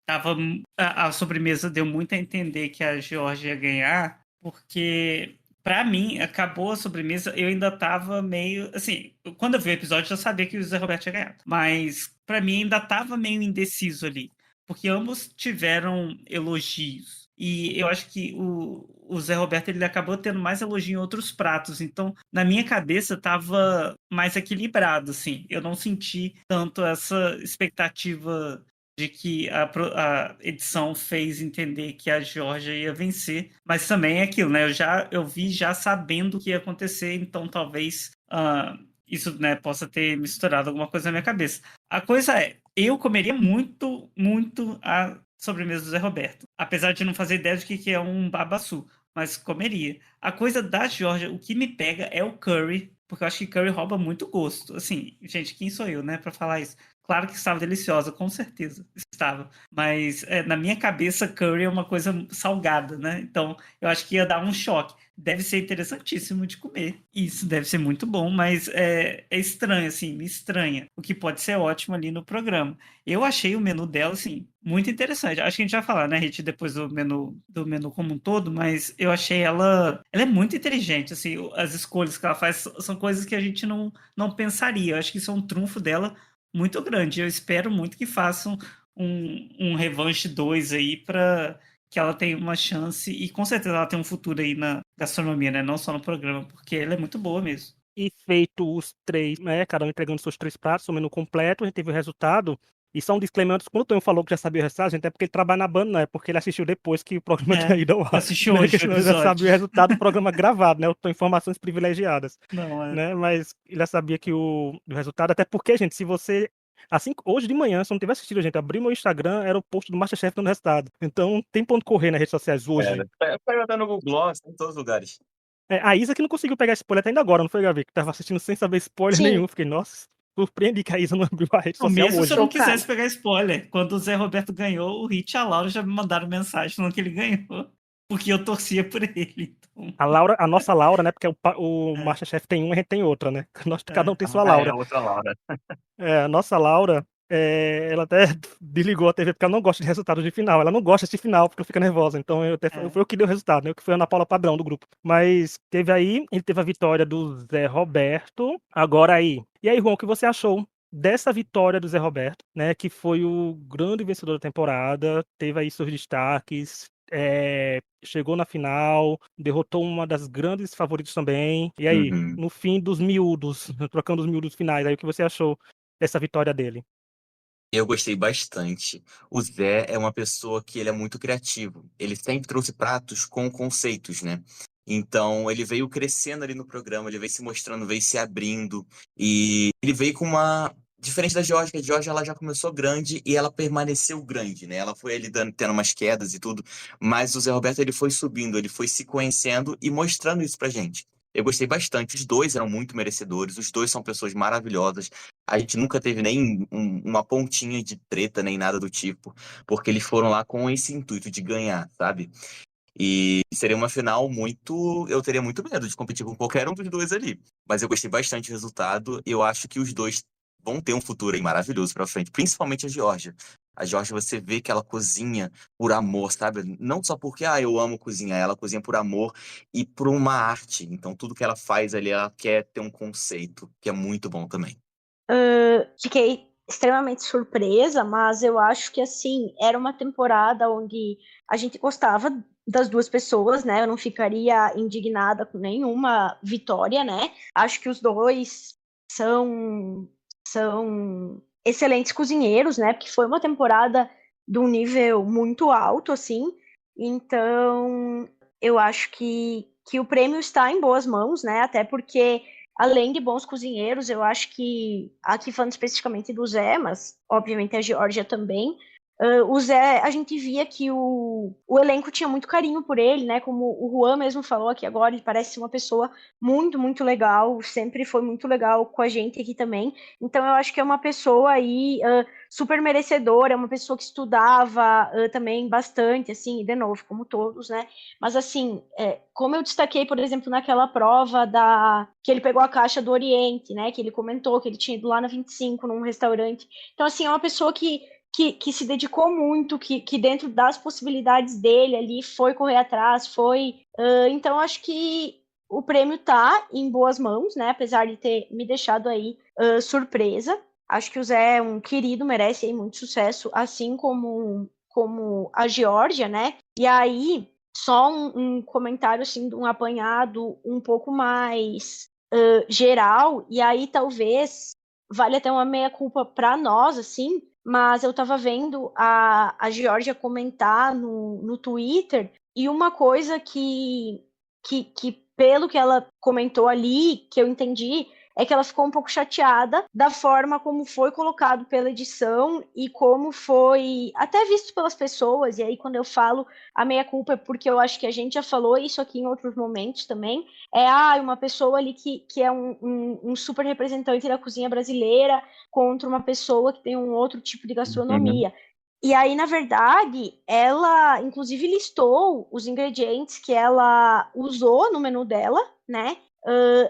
a sobremesa deu muito a entender que a Geórgia ia ganhar, porque pra mim acabou a sobremesa, eu ainda tava meio assim, quando eu vi o episódio eu já sabia que o Zé Roberto ia ganhar, mas pra mim ainda tava meio indeciso ali, porque ambos tiveram elogios. E eu acho que o Zé Roberto ele acabou tendo mais elogio em outros pratos. Então, na minha cabeça, tava mais equilibrado, assim. Eu não senti tanto essa expectativa de que a edição fez entender que a Geórgia ia vencer. Mas também é aquilo, né? Eu vi já sabendo o que ia acontecer, então talvez isso, né, possa ter misturado alguma coisa na minha cabeça. A coisa é, eu comeria muito, muito a sobremesa do Zé Roberto. Apesar de não fazer ideia de que é um babaçu, mas comeria. A coisa da Georgia, o que me pega é o curry, porque eu acho que curry rouba muito gosto. Assim, gente, quem sou eu, né, pra falar isso? Claro que estava deliciosa, com certeza. gostava. Mas na minha cabeça, curry é uma coisa salgada, né? Então eu acho que ia dar um choque. Deve ser interessantíssimo de comer. Isso deve ser muito bom, mas é estranho, assim, me estranha. O que pode ser ótimo ali no programa. Eu achei o menu dela, assim, muito interessante. Acho que a gente vai falar, né, Rit, depois do menu como um todo, mas eu achei ela é muito inteligente, assim, as escolhas que ela faz são coisas que a gente não pensaria. Eu acho que isso é um trunfo dela muito grande. Eu espero muito que façam um Revanche 2 aí para que ela tenha uma chance e com certeza ela tem um futuro aí na gastronomia, né? Não só no programa, porque ela é muito boa mesmo. E feito os 3, né, cada um entregando seus 3 pratos, o menu completo, a gente teve o resultado. E só um disclaimer antes, quando o Tonho falou que já sabia o resultado, gente, é porque ele trabalha na banda, não é porque ele assistiu depois que o programa tinha ido ao Eu ar. assisti Né? hoje Porque o senão ele já sabia o episódio. resultado do programa gravado, né? Eu tô informações privilegiadas. Não, Né? Mas ele já sabia que o resultado, até porque, gente, se você. Assim, hoje de manhã, se eu não tivesse assistido, gente, abri meu Instagram, era o post do Masterchef dando resultado. Então, tem ponto correr nas redes sociais hoje. Pega até no Google Gloss, em todos os lugares. A Isa que não conseguiu pegar spoiler até ainda agora, não foi, Gabi? Que tava assistindo sem saber spoiler Sim. nenhum. Fiquei, nossa, surpreendi que a Isa não abriu a rede Não, social mesmo se hoje. eu não Chocado. quisesse pegar spoiler, quando o Zé Roberto ganhou, o Hit e a Laura já me mandaram mensagem falando que ele ganhou. Porque eu torcia por ele. Então, A nossa Laura, né? Porque o É. Masterchef tem uma e a gente tem outra, né? Cada um É. tem sua Laura. outra Laura. A nossa Laura, ela até desligou a TV porque ela não gosta de resultado de final. Ela não gosta de final porque fica nervosa. Então foi eu que dei o resultado, né? Que foi a Ana Paula padrão do grupo. Mas ele teve a vitória do Zé Roberto. Agora aí. E aí, Juan, o que você achou dessa vitória do Zé Roberto, né? Que foi o grande vencedor da temporada. Teve aí seus destaques. Chegou na final, derrotou uma das grandes favoritas também. E aí, Uhum. no fim dos miúdos, trocando os miúdos finais, aí o que você achou dessa vitória dele? Eu gostei bastante. O Zé é uma pessoa que ele é muito criativo. Ele sempre trouxe pratos com conceitos, né? Então, ele veio crescendo ali no programa, ele veio se mostrando, veio se abrindo. E ele veio com uma. Diferente da Georgia, que a Georgia ela já começou grande e ela permaneceu grande, né? Ela foi ali tendo umas quedas e tudo. Mas o Zé Roberto ele foi subindo, ele foi se conhecendo e mostrando isso pra gente. Eu gostei bastante. Os dois eram muito merecedores, os dois são pessoas maravilhosas. A gente nunca teve nem uma pontinha de treta, nem nada do tipo, porque eles foram lá com esse intuito de ganhar, sabe? E seria uma final muito. Eu teria muito medo de competir com qualquer um dos dois ali. Mas eu gostei bastante do resultado. Eu acho que os dois vão ter um futuro aí maravilhoso pra frente, principalmente a Georgia. A Georgia, você vê que ela cozinha por amor, sabe? Não só porque, eu amo cozinhar, ela cozinha por amor e por uma arte. Então, tudo que ela faz ali, ela quer ter um conceito, que é muito bom também. Fiquei extremamente surpresa, mas eu acho que assim era uma temporada onde a gente gostava das duas pessoas, né? Eu não ficaria indignada com nenhuma vitória, né? Acho que os dois são excelentes cozinheiros, né? Porque foi uma temporada de um nível muito alto, assim. Então, eu acho que o prêmio está em boas mãos, né? Até porque além de bons cozinheiros, eu acho que, aqui falando especificamente do Zé, mas obviamente a Geórgia também, o Zé, a gente via que o elenco tinha muito carinho por ele, né? Como o Juan mesmo falou aqui agora, ele parece ser uma pessoa muito, muito legal, sempre foi muito legal com a gente aqui também. Então eu acho que é uma pessoa aí super merecedora, é uma pessoa que estudava também bastante, assim, de novo, como todos, né? Mas assim, como eu destaquei, por exemplo, naquela prova que ele pegou a caixa do Oriente, né? Que ele comentou que ele tinha ido lá na 25, num restaurante. Então, assim, é uma pessoa que se dedicou muito, que dentro das possibilidades dele ali foi correr atrás, então, acho que o prêmio tá em boas mãos, né? Apesar de ter me deixado aí surpresa. Acho que o Zé é um querido, merece aí muito sucesso, assim como a Geórgia, né? E aí, só um comentário, assim, de um apanhado um pouco mais geral, e aí talvez vale até uma meia-culpa para nós, assim, mas eu tava vendo a Geórgia comentar no Twitter, e uma coisa que, pelo que ela comentou ali, que eu entendi, é que ela ficou um pouco chateada da forma como foi colocado pela edição e como foi até visto pelas pessoas. E aí, quando eu falo a meia-culpa, é porque eu acho que a gente já falou isso aqui em outros momentos também. Uma pessoa ali que é um super representante da cozinha brasileira contra uma pessoa que tem um outro tipo de gastronomia. E aí, na verdade, ela inclusive listou os ingredientes que ela usou no menu dela, né?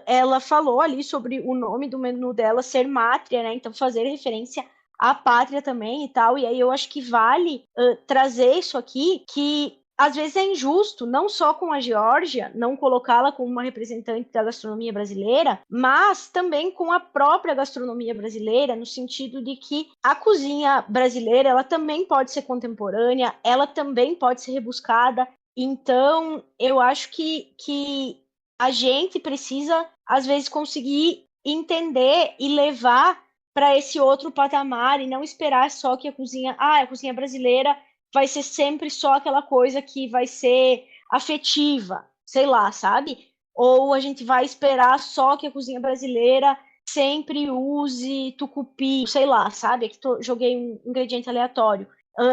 Ela falou ali sobre o nome do menu dela ser Mátria, né? Então fazer referência à pátria também e tal. E aí eu acho que vale trazer isso aqui, que às vezes é injusto, não só com a Geórgia, não colocá-la como uma representante da gastronomia brasileira, mas também com a própria gastronomia brasileira, no sentido de que a cozinha brasileira, ela também pode ser contemporânea, ela também pode ser rebuscada. Então, eu acho que a gente precisa, às vezes, conseguir entender e levar para esse outro patamar e não esperar só que a cozinha brasileira vai ser sempre só aquela coisa que vai ser afetiva, sei lá, sabe? Ou a gente vai esperar só que a cozinha brasileira sempre use tucupi, sei lá, sabe? Aqui joguei um ingrediente aleatório.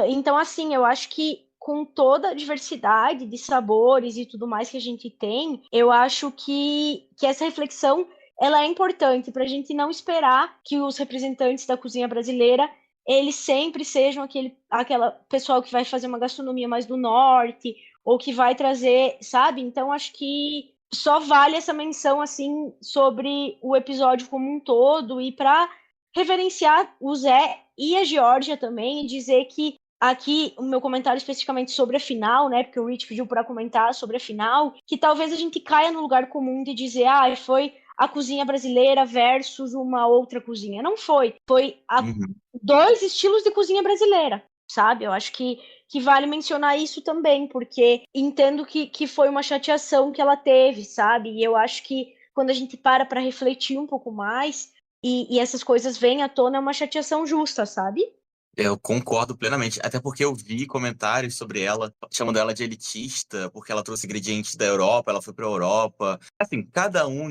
Então, assim, eu acho que com toda a diversidade de sabores e tudo mais que a gente tem, eu acho que essa reflexão ela é importante para a gente não esperar que os representantes da cozinha brasileira eles sempre sejam aquela pessoal que vai fazer uma gastronomia mais do norte, ou que vai trazer, sabe? Então, acho que só vale essa menção, assim, sobre o episódio como um todo, e para reverenciar o Zé e a Geórgia também, e dizer que aqui, o meu comentário especificamente sobre a final, né, porque o Rich pediu para comentar sobre a final, que talvez a gente caia no lugar comum de dizer, foi a cozinha brasileira versus uma outra cozinha. Não foi. Foi Uhum. dois estilos de cozinha brasileira, sabe? Eu acho que vale mencionar isso também, porque entendo que foi uma chateação que ela teve, sabe? E eu acho que quando a gente para refletir um pouco mais e essas coisas vêm à tona, é uma chateação justa, sabe? Eu concordo plenamente, até porque eu vi comentários sobre ela, chamando ela de elitista, porque ela trouxe ingredientes da Europa, ela foi para a Europa. Assim, cada um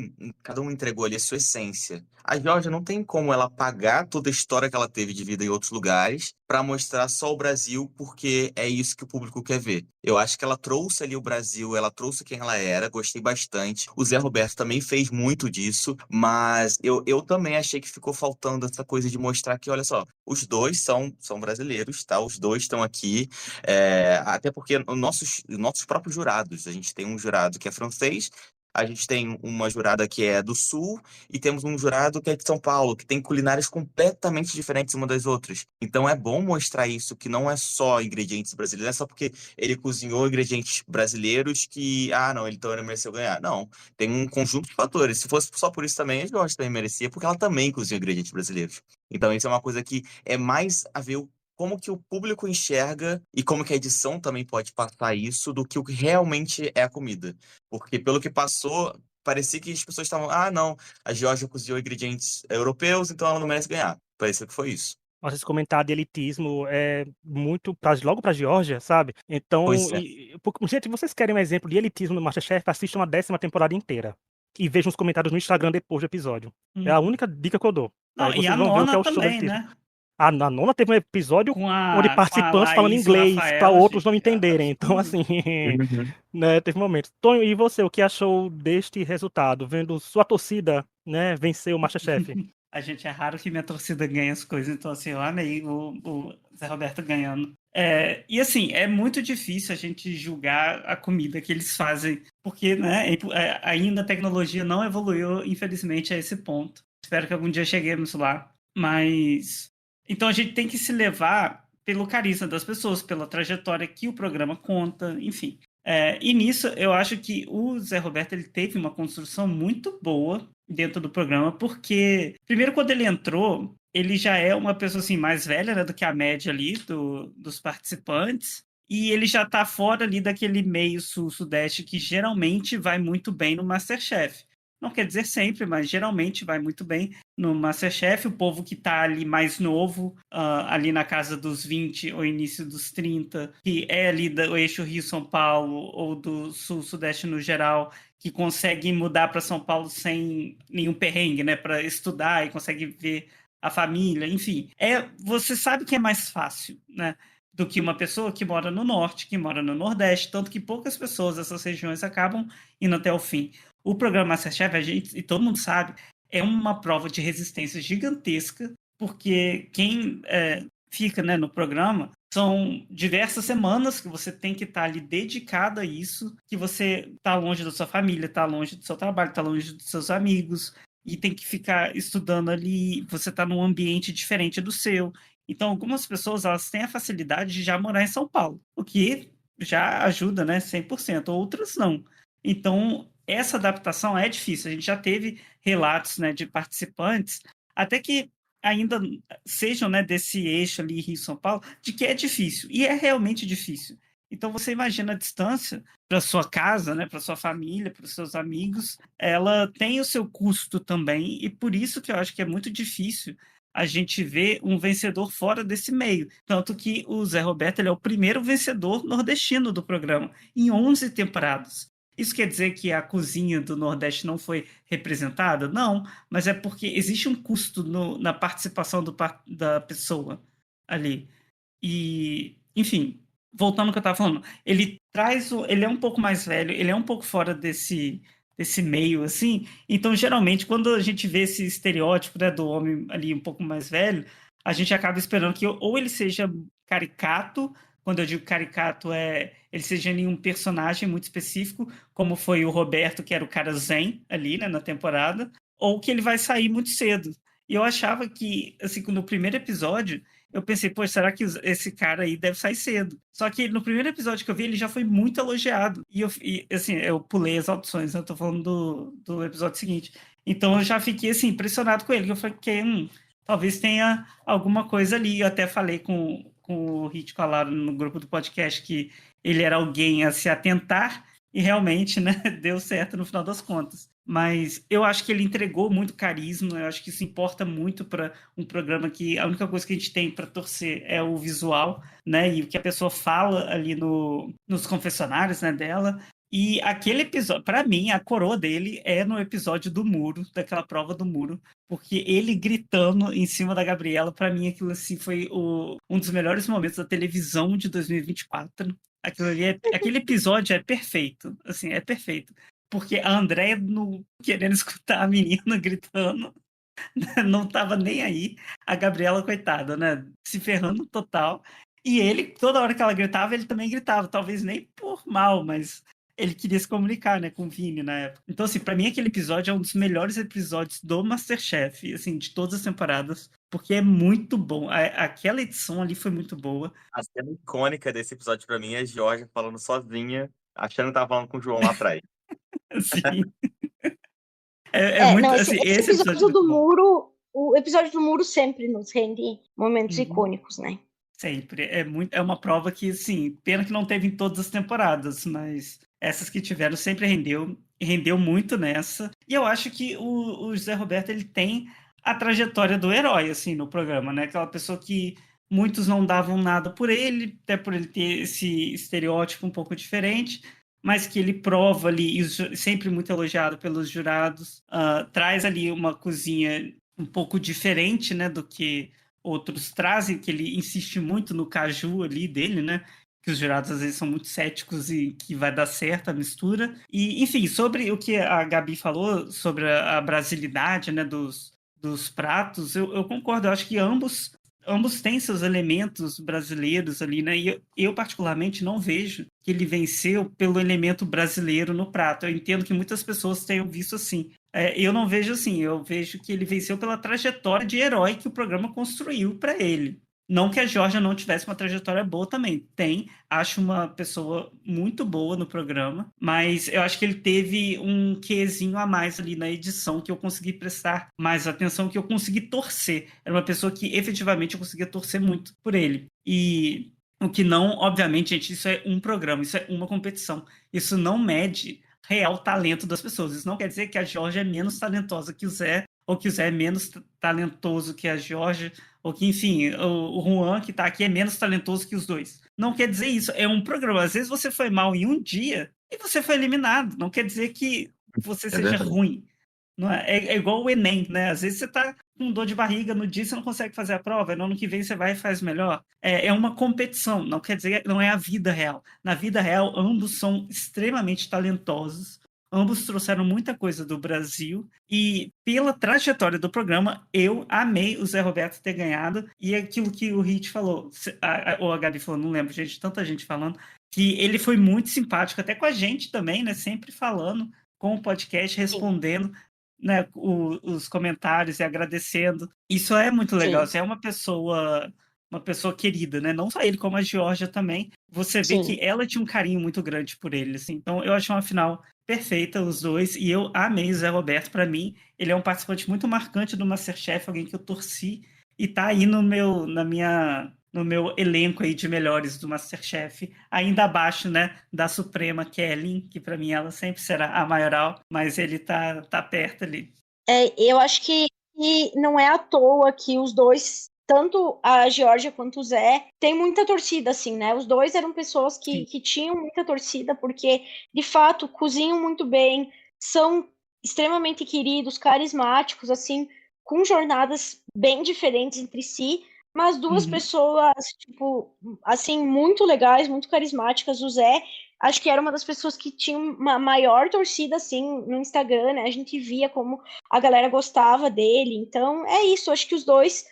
entregou ali a sua essência. A Geórgia não tem como ela apagar toda a história que ela teve de vida em outros lugares para mostrar só o Brasil, porque é isso que o público quer ver. Eu acho que ela trouxe ali o Brasil, ela trouxe quem ela era, gostei bastante. O Zé Roberto também fez muito disso, mas eu também achei que ficou faltando essa coisa de mostrar que, olha só, os dois são brasileiros, tá? Os dois estão aqui, até porque os nossos próprios jurados, a gente tem um jurado que é francês, a gente tem uma jurada que é do Sul e temos um jurado que é de São Paulo, que tem culinárias completamente diferentes uma das outras. Então é bom mostrar isso, que não é só ingredientes brasileiros, não é só porque ele cozinhou ingredientes brasileiros que, não, então ele mereceu ganhar. Não, tem um conjunto de fatores. Se fosse só por isso também, a Jorge também merecia, porque ela também cozinhou ingredientes brasileiros. Então isso é uma coisa que é mais a ver como que o público enxerga e como que a edição também pode passar isso do que o que realmente é a comida. Porque pelo que passou, parecia que as pessoas estavam, não, a Geórgia cozinhou ingredientes europeus, então ela não merece ganhar. Parecia que foi isso. Nossa, esse comentário de elitismo é muito logo pra Geórgia, sabe? Então, Pois é. gente, vocês querem um exemplo de elitismo no MasterChef? Assistam a 10ª temporada inteira. E vejam os comentários no Instagram depois do episódio. É a única dica que eu dou. Não, Aí e vocês a vão ver o que é nona o show de também, elitismo. né? A nona teve um episódio Com onde a participantes falando Laís e o inglês para Rafael, outros não gente, entenderem. Então, absurdo. assim, né, teve momentos. Tonho, e você, o que achou deste resultado? Vendo sua torcida, né, vencer o MasterChef? A gente é raro que minha torcida ganhe as coisas, então assim, eu amei o Zé Roberto ganhando. E assim, é muito difícil a gente julgar a comida que eles fazem, porque né, ainda a tecnologia não evoluiu, infelizmente, a esse ponto. Espero que algum dia cheguemos lá. Mas então a gente tem que se levar pelo carisma das pessoas, pela trajetória que o programa conta, enfim. E nisso eu acho que o Zé Roberto ele teve uma construção muito boa dentro do programa, porque primeiro quando ele entrou, ele já é uma pessoa assim, mais velha, né, do que a média ali dos participantes, e ele já está fora ali daquele meio sul-sudeste que geralmente vai muito bem no MasterChef. Não quer dizer sempre, mas geralmente vai muito bem no MasterChef. O povo que está ali mais novo, ali na casa dos 20 ou início dos 30, que é ali do eixo Rio-São Paulo ou do sul-sudeste no geral, que consegue mudar para São Paulo sem nenhum perrengue, né, para estudar e consegue ver a família, enfim. Você sabe que é mais fácil, né, do que uma pessoa que mora no norte, que mora no nordeste, tanto que poucas pessoas dessas regiões acabam indo até o fim. O programa MasterChef, e todo mundo sabe, é uma prova de resistência gigantesca, porque quem fica, né, no programa, são diversas semanas que você tem que estar ali dedicado a isso, que você está longe da sua família, está longe do seu trabalho, está longe dos seus amigos, e tem que ficar estudando ali, você está num ambiente diferente do seu. Então, algumas pessoas, elas têm a facilidade de já morar em São Paulo, o que já ajuda, né, 100%, outras não. Então, essa adaptação é difícil. A gente já teve relatos, né, de participantes, até que ainda sejam, né, desse eixo ali Rio-São Paulo, de que é difícil, e é realmente difícil. Então você imagina a distância para sua casa, né, para sua família, para os seus amigos, ela tem o seu custo também, e por isso que eu acho que é muito difícil a gente ver um vencedor fora desse meio. Tanto que o Zé Roberto ele é o primeiro vencedor nordestino do programa, em 11 temporadas. Isso quer dizer que a cozinha do Nordeste não foi representada? Não, mas é porque existe um custo na participação da pessoa ali. E, enfim, voltando ao que eu estava falando, ele é um pouco mais velho, ele é um pouco fora desse meio, assim. Então, geralmente, quando a gente vê esse estereótipo, né, do homem ali um pouco mais velho, a gente acaba esperando que ou ele seja caricato. Quando eu digo caricato, ele seja em um personagem muito específico, como foi o Roberto, que era o cara zen ali, né, na temporada, ou que ele vai sair muito cedo. E eu achava que, assim, no primeiro episódio, eu pensei, pô, será que esse cara aí deve sair cedo? Só que no primeiro episódio que eu vi, ele já foi muito elogiado. Assim, eu pulei as opções, né? Eu tô falando do episódio seguinte. Então eu já fiquei, assim, impressionado com ele. Eu falei, talvez tenha alguma coisa ali. Eu até falei com o Hit Calaro no grupo do podcast que ele era alguém a se atentar e realmente, né, deu certo no final das contas. Mas eu acho que ele entregou muito carisma, eu acho que isso importa muito para um programa que a única coisa que a gente tem para torcer é o visual, né, e o que a pessoa fala ali nos confessionários, né, dela. E aquele episódio, para mim, a coroa dele é no episódio do muro, daquela prova do muro, porque ele gritando em cima da Gabriela, para mim aquilo assim foi um dos melhores momentos da televisão de 2024. Aquele episódio é perfeito, assim, é perfeito. Porque a Andréia querendo escutar a menina gritando, não tava nem aí. A Gabriela, coitada, né, se ferrando total. E ele, toda hora que ela gritava, ele também gritava, talvez nem por mal, mas ele queria se comunicar, né, com o Vini na época. Então, assim, pra mim aquele episódio é um dos melhores episódios do MasterChef, assim, de todas as temporadas, porque é muito bom. Aquela edição ali foi muito boa. A cena icônica desse episódio pra mim é a Georgia falando sozinha, achando que tava falando com o João lá atrás. Assim. Muito, não, assim, esse episódio do muro, o episódio do muro sempre nos rende momentos icônicos, né? Sempre. É uma prova que, assim, pena que não teve em todas as temporadas, mas essas que tiveram sempre rendeu muito nessa. E eu acho que o José Roberto, ele tem a trajetória do herói, assim, no programa, né? Aquela pessoa que muitos não davam nada por ele, até por ele ter esse estereótipo um pouco diferente, mas que ele prova ali, e sempre muito elogiado pelos jurados, traz ali uma cozinha um pouco diferente, né, do que outros trazem, que ele insiste muito no caju ali dele, né, que os jurados às vezes são muito céticos e que vai dar certo a mistura. E, enfim, sobre o que a Gabi falou, sobre a brasilidade, né, dos pratos, eu concordo, eu acho que ambos têm seus elementos brasileiros ali, né? E eu particularmente não vejo que ele venceu pelo elemento brasileiro no prato. Eu entendo que muitas pessoas tenham visto assim. Eu não vejo assim, eu vejo que ele venceu pela trajetória de herói que o programa construiu para ele. Não que a Georgia não tivesse uma trajetória boa também. Tem, acho uma pessoa muito boa no programa, mas eu acho que ele teve um quezinho a mais ali na edição que eu consegui prestar mais atenção, que eu consegui torcer. Era uma pessoa que efetivamente eu conseguia torcer muito por ele. E o que não, obviamente, gente, isso é um programa, isso é uma competição. Isso não mede real talento das pessoas. Isso não quer dizer que a Georgia é menos talentosa que o Zé, ou que o Zé é menos talentoso que a Georgia, ou que, enfim, o Juan, que tá aqui, é menos talentoso que os dois. Não quer dizer isso. É um programa. Às vezes você foi mal em um dia e você foi eliminado. Não quer dizer que você seja ruim. Não é igual o Enem, né? Às vezes você tá com dor de barriga no dia, você não consegue fazer a prova, no ano que vem você vai e faz melhor. É uma competição, não quer dizer, não é a vida real. Na vida real, ambos são extremamente talentosos, Ambos trouxeram muita coisa do Brasil e pela trajetória do programa, eu amei o Zé Roberto ter ganhado e aquilo que o Hit falou, ou a Gabi falou, não lembro, gente, tanta gente falando, que ele foi muito simpático, até com a gente também, né? Sempre falando com o podcast, respondendo, né, os comentários e agradecendo. Isso é muito legal. Sim. Você é uma pessoa querida, né? Não só ele, como a Georgia também. Você vê Sim. que ela tinha um carinho muito grande por ele, assim. Então, eu achei uma final perfeita, os dois, e eu amei o Zé Roberto. Para mim, ele é um participante muito marcante do MasterChef, alguém que eu torci, e tá aí no meu elenco aí de melhores do MasterChef, ainda abaixo, né, da Suprema Kelly, que para mim ela sempre será a maioral, mas ele tá perto ali. Eu acho que não é à toa que os dois, tanto a Georgia quanto o Zé, tem muita torcida, assim, né? Os dois eram pessoas que tinham muita torcida, porque, de fato, cozinham muito bem, são extremamente queridos, carismáticos, assim, com jornadas bem diferentes entre si, mas duas pessoas, tipo, assim, muito legais, muito carismáticas. O Zé, acho que era uma das pessoas que tinha uma maior torcida, assim, no Instagram, né? A gente via como a galera gostava dele. Então, é isso. Acho que os dois,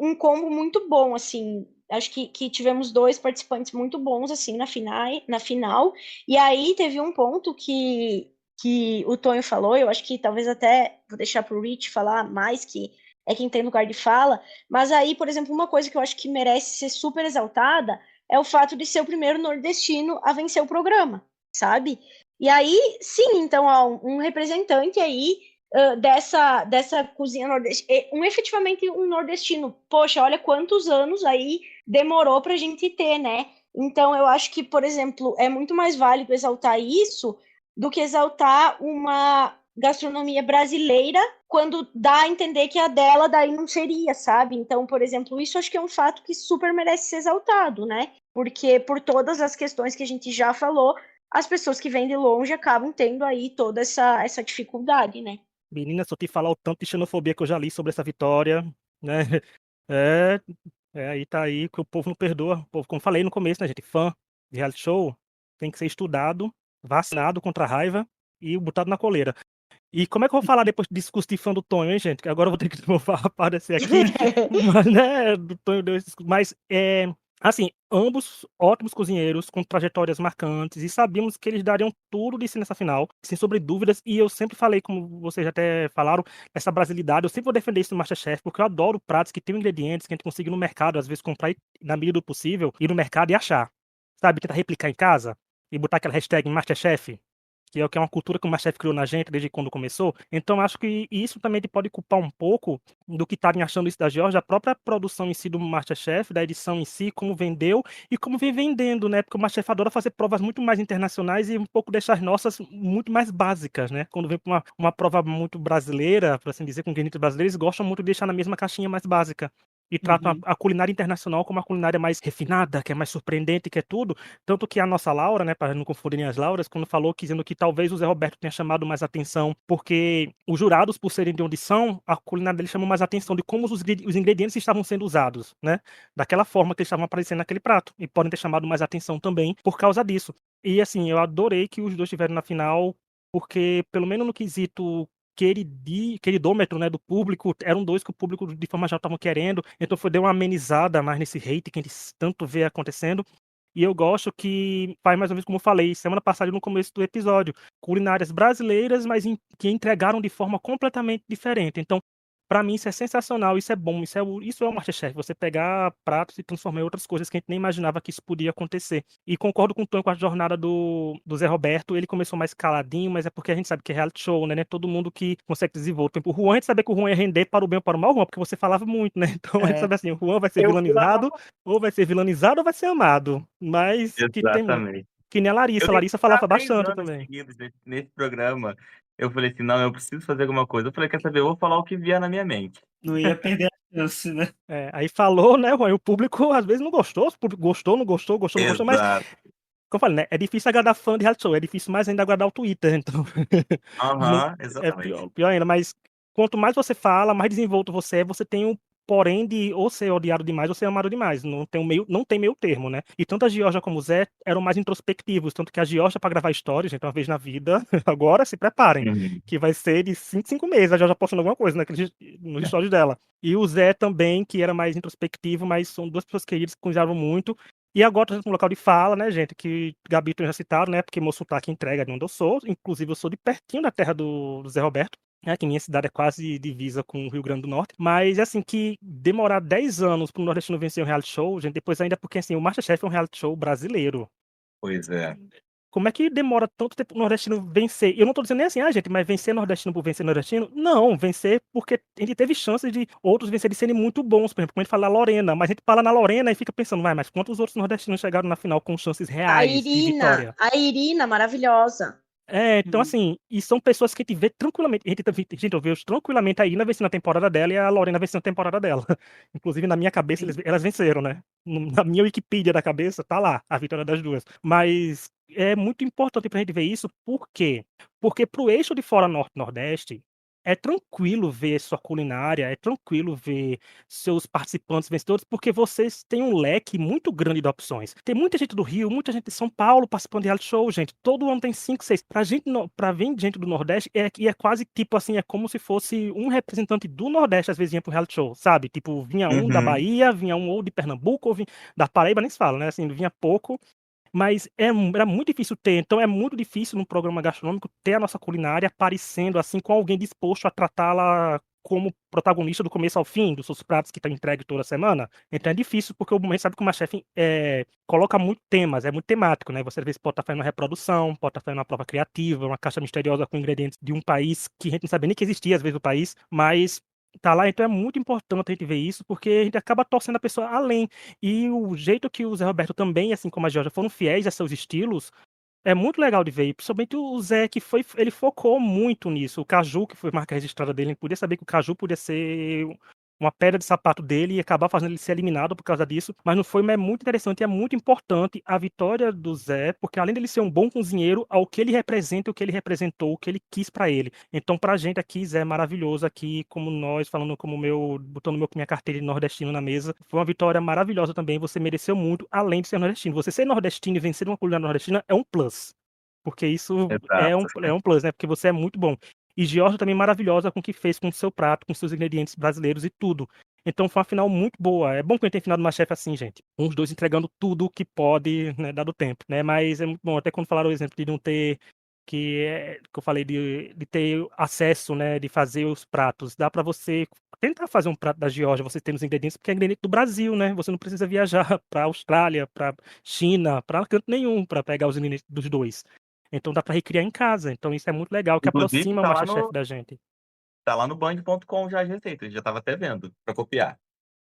um combo muito bom, assim. Acho que tivemos dois participantes muito bons, assim, na final. E aí teve um ponto que o Tonho falou, eu acho que talvez até vou deixar para o Rich falar mais, que é quem tem lugar de fala. Mas aí, por exemplo, uma coisa que eu acho que merece ser super exaltada é o fato de ser o primeiro nordestino a vencer o programa, sabe? E aí, sim, então, ó, um representante aí dessa cozinha nordestina, efetivamente um nordestino. Poxa, olha quantos anos aí demorou pra gente ter, né? Então, eu acho que, por exemplo, é muito mais válido exaltar isso do que exaltar uma gastronomia brasileira quando dá a entender que a dela daí não seria, sabe? Então, por exemplo, isso acho que é um fato que super merece ser exaltado, né? Porque por todas as questões que a gente já falou, as pessoas que vêm de longe acabam tendo aí toda essa dificuldade, né? Menina, só te falar o tanto de xenofobia que eu já li sobre essa vitória, né? É, aí tá aí que o povo não perdoa. O povo, como falei no começo, né, gente? Fã de reality show tem que ser estudado, vacinado contra a raiva e botado na coleira. E como é que eu vou falar depois de discurso de fã do Tonho, hein, gente? Que agora eu vou ter que aparecer aqui. Mas, né, do Tonho deu esse discurso. Mas, assim, ambos ótimos cozinheiros, com trajetórias marcantes, e sabíamos que eles dariam tudo de si nessa final, sem sobre dúvidas. E eu sempre falei, como vocês já até falaram, essa brasilidade. Eu sempre vou defender isso no MasterChef, porque eu adoro pratos que têm ingredientes que a gente consegue ir no mercado, às vezes comprar na medida do possível, ir no mercado e achar. Sabe, tentar replicar em casa e botar aquela hashtag MasterChef, que é uma cultura que o MasterChef criou na gente desde quando começou. Então, acho que isso também pode culpar um pouco do que estarem achando isso da Georgia, a própria produção em si do MasterChef, da edição em si, como vendeu e como vem vendendo, né? Porque o MasterChef adora fazer provas muito mais internacionais e um pouco deixar as nossas muito mais básicas, né? Quando vem para uma prova muito brasileira, por assim dizer, com ingredientes brasileiros, eles gostam muito de deixar na mesma caixinha mais básica. E tratam a culinária internacional como uma culinária mais refinada, que é mais surpreendente, que é tudo. Tanto que a nossa Laura, né, para não confundirem as Lauras, quando falou, dizendo que talvez o Zé Roberto tenha chamado mais atenção, porque os jurados, por serem de onde são, a culinária deles chamou mais atenção de como os ingredientes estavam sendo usados, né? Daquela forma que eles estavam aparecendo naquele prato. E podem ter chamado mais atenção também por causa disso. E assim, eu adorei que os dois estiveram na final, porque, pelo menos no quesito queridômetro, né, do público, eram dois que o público de forma geral estavam querendo, então deu uma amenizada mais nesse hate que a gente tanto vê acontecendo. E eu gosto que faz mais ou menos como eu falei semana passada no começo do episódio, culinárias brasileiras, mas que entregaram de forma completamente diferente. Então, pra mim isso é sensacional, isso é bom, isso é o MasterChef, você pegar pratos e transformar em outras coisas que a gente nem imaginava que isso podia acontecer. E concordo com o Tom com a jornada do Zé Roberto, ele começou mais caladinho, mas é porque a gente sabe que é reality show, né? Todo mundo que consegue desenvolver. O Juan, a gente sabia que o Juan ia render para o bem ou para o mal, Juan, porque você falava muito, né? Então a gente sabe assim, o Juan vai ser vilanizado, ou vai ser vilanizado ou vai ser amado. Mas que tem muito. Exatamente. Que nem a Eu Larissa. A tentei Larissa ficar falava 3 bastante anos também. seguidos nesse programa. Eu falei assim, não, eu preciso fazer alguma coisa. Eu falei, quer saber, eu vou falar o que vier na minha mente. Não ia perder a chance, né? Aí falou, né, Juan? E o público às vezes não gostou, o público gostou, não gostou, não gostou, mas, Exato. como eu falei, né? É difícil agradar fã de reality show, é difícil mais ainda agradar o Twitter, então. Aham, É exatamente. pior ainda, mas quanto mais você fala, mais desenvolto você é, você tem porém de ou ser odiado demais ou ser amado demais. Não tem meio termo, né? E tanto a Georgia como o Zé eram mais introspectivos, tanto que a Georgia, pra gravar histórias, gente, uma vez na vida, agora se preparem, Uhum. que vai ser de 5 meses, a Georgia postando alguma coisa nos stories dela. E o Zé também, que era mais introspectivo, mas são duas pessoas queridas que consideravam muito. E agora tô no local de fala, né, gente, que Gabi já citaram, né, porque meu sotaque entrega de onde eu sou. Inclusive, eu sou de pertinho da terra do Zé Roberto, né, que minha cidade é quase divisa com o Rio Grande do Norte. Mas, assim, que demorar 10 anos pro nordestino vencer um reality show, gente, depois ainda porque, assim, o MasterChef é um reality show brasileiro. Pois é. Como é que demora tanto tempo o nordestino vencer? Eu não tô dizendo nem assim, gente, mas vencer nordestino por vencer nordestino? Não, vencer porque a gente teve chances de outros vencerem serem muito bons. Por exemplo, como a gente fala da Lorena, mas a gente fala na Lorena e fica pensando, mas quantos outros nordestinos chegaram na final com chances reais de vitória? A Irina, maravilhosa. Então assim, e são pessoas que a gente vê tranquilamente, gente, eu vejo tranquilamente a Irina vencendo a temporada dela e a Lorena vencendo a temporada dela. Inclusive, na minha cabeça, elas venceram, né? Na minha Wikipedia da cabeça, tá lá, a vitória das duas. Mas é muito importante pra gente ver isso, por quê? Porque pro eixo de fora Norte-Nordeste, é tranquilo ver sua culinária, é tranquilo ver seus participantes vencedores, porque vocês têm um leque muito grande de opções. Tem muita gente do Rio, muita gente de São Paulo participando de reality show, gente. Todo ano tem 5, 6. Pra vir gente do Nordeste, e é quase tipo assim, é como se fosse um representante do Nordeste, às vezes vinha pro reality show, sabe? Tipo, vinha um da Uhum. Bahia, vinha um ou de Pernambuco, ou da Paraíba, nem se fala, né? Assim, vinha pouco. Mas era muito difícil ter, então é muito difícil num programa gastronômico ter a nossa culinária aparecendo assim com alguém disposto a tratá-la como protagonista do começo ao fim, dos seus pratos que estão entregues toda semana. Então é difícil, porque a gente sabe que o MasterChef coloca muito temas, é muito temático, né? Você às vezes pode estar fazendo uma reprodução, pode estar fazendo uma prova criativa, uma caixa misteriosa com ingredientes de um país que a gente não sabia nem que existia, às vezes, o país, mas tá lá, então é muito importante a gente ver isso, porque a gente acaba torcendo a pessoa além. E o jeito que o Zé Roberto também, assim como a Georgia, foram fiéis a seus estilos, é muito legal de ver. E principalmente o Zé, ele focou muito nisso. O Caju, que foi a marca registrada dele, ele podia saber que o Caju podia ser uma pedra de sapato dele e acabar fazendo ele ser eliminado por causa disso. Mas não foi, mas é muito interessante e é muito importante a vitória do Zé, porque além dele ser um bom cozinheiro, ao que ele representa, o que ele representou, o que ele quis pra ele. Então, pra gente aqui, Zé é maravilhoso aqui, como nós, falando como botando minha carteira de nordestino na mesa. Foi uma vitória maravilhosa também, você mereceu muito, além de ser nordestino. Você ser nordestino e vencer uma culinária nordestina é um plus. Porque isso Exato. é um plus, né? Porque você é muito bom. E Georgia também maravilhosa com o que fez com o seu prato, com seus ingredientes brasileiros e tudo. Então foi uma final muito boa. É bom que a gente tem final de MasterChef assim, gente. Os dois entregando tudo que pode, né, dado o tempo, né? Mas é muito bom. Até quando falaram o exemplo de não ter que eu falei de ter acesso, né, de fazer os pratos. Dá pra você tentar fazer um prato da Geórgia, você tendo os ingredientes, porque é ingrediente do Brasil, né? Você não precisa viajar pra Austrália, pra China, pra canto nenhum pra pegar os ingredientes dos dois. Então dá pra recriar em casa. Então isso é muito legal, que Inclusive, aproxima o MasterChef da gente. tá lá no band.com já as receitas, já tava até vendo, pra copiar.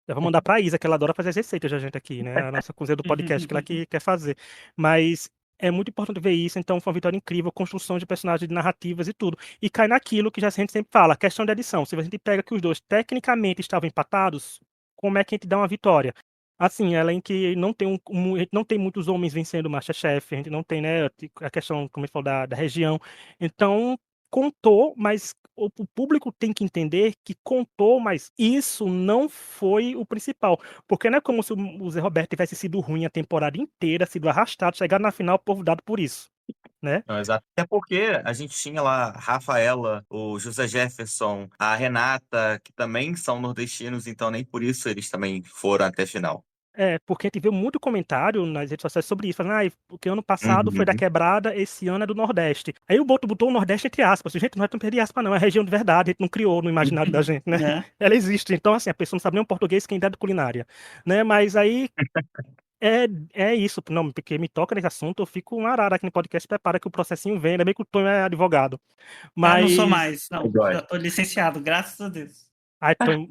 Eu vou mandar pra Isa, que ela adora fazer as receitas da gente aqui, né? A nossa cozinha do podcast que ela que quer fazer. Mas é muito importante ver isso, então foi uma vitória incrível, construção de personagens, de narrativas e tudo. E cai naquilo que já a gente sempre fala, questão de edição. Se a gente pega que os dois tecnicamente estavam empatados, como é que a gente dá uma vitória? Assim, além que não tem a gente não tem muitos homens vencendo o MasterChef, a gente não tem, né, a questão, como ele falou, da região. Então, contou, mas o público tem que entender que contou, mas isso não foi o principal. Porque não é como se o Zé Roberto tivesse sido ruim a temporada inteira, sido arrastado, chegar na final, o povo dado por isso, né? Não, exato. Até porque a gente tinha lá a Rafaela, o José Jefferson, a Renata, que também são nordestinos, então nem por isso eles também foram até a final. Porque a gente viu muito comentário nas redes sociais sobre isso, falando, porque ano passado foi da Uhum. quebrada, esse ano é do Nordeste. Aí o Boto botou o Nordeste entre aspas. Gente, não é tão entre aspas, não, é região de verdade, a gente não criou no imaginário da gente, né? Né? Ela existe. Então, assim, a pessoa não sabe nem o português, quem é de culinária, né? Mas aí é isso, não, porque me toca nesse assunto, eu fico uma arara aqui no podcast, prepara que o processinho vem, ainda bem que o Tonho é advogado. Ah, não sou Mas, mais. Não, Agora. já tô licenciado, graças a Deus. aí Tonho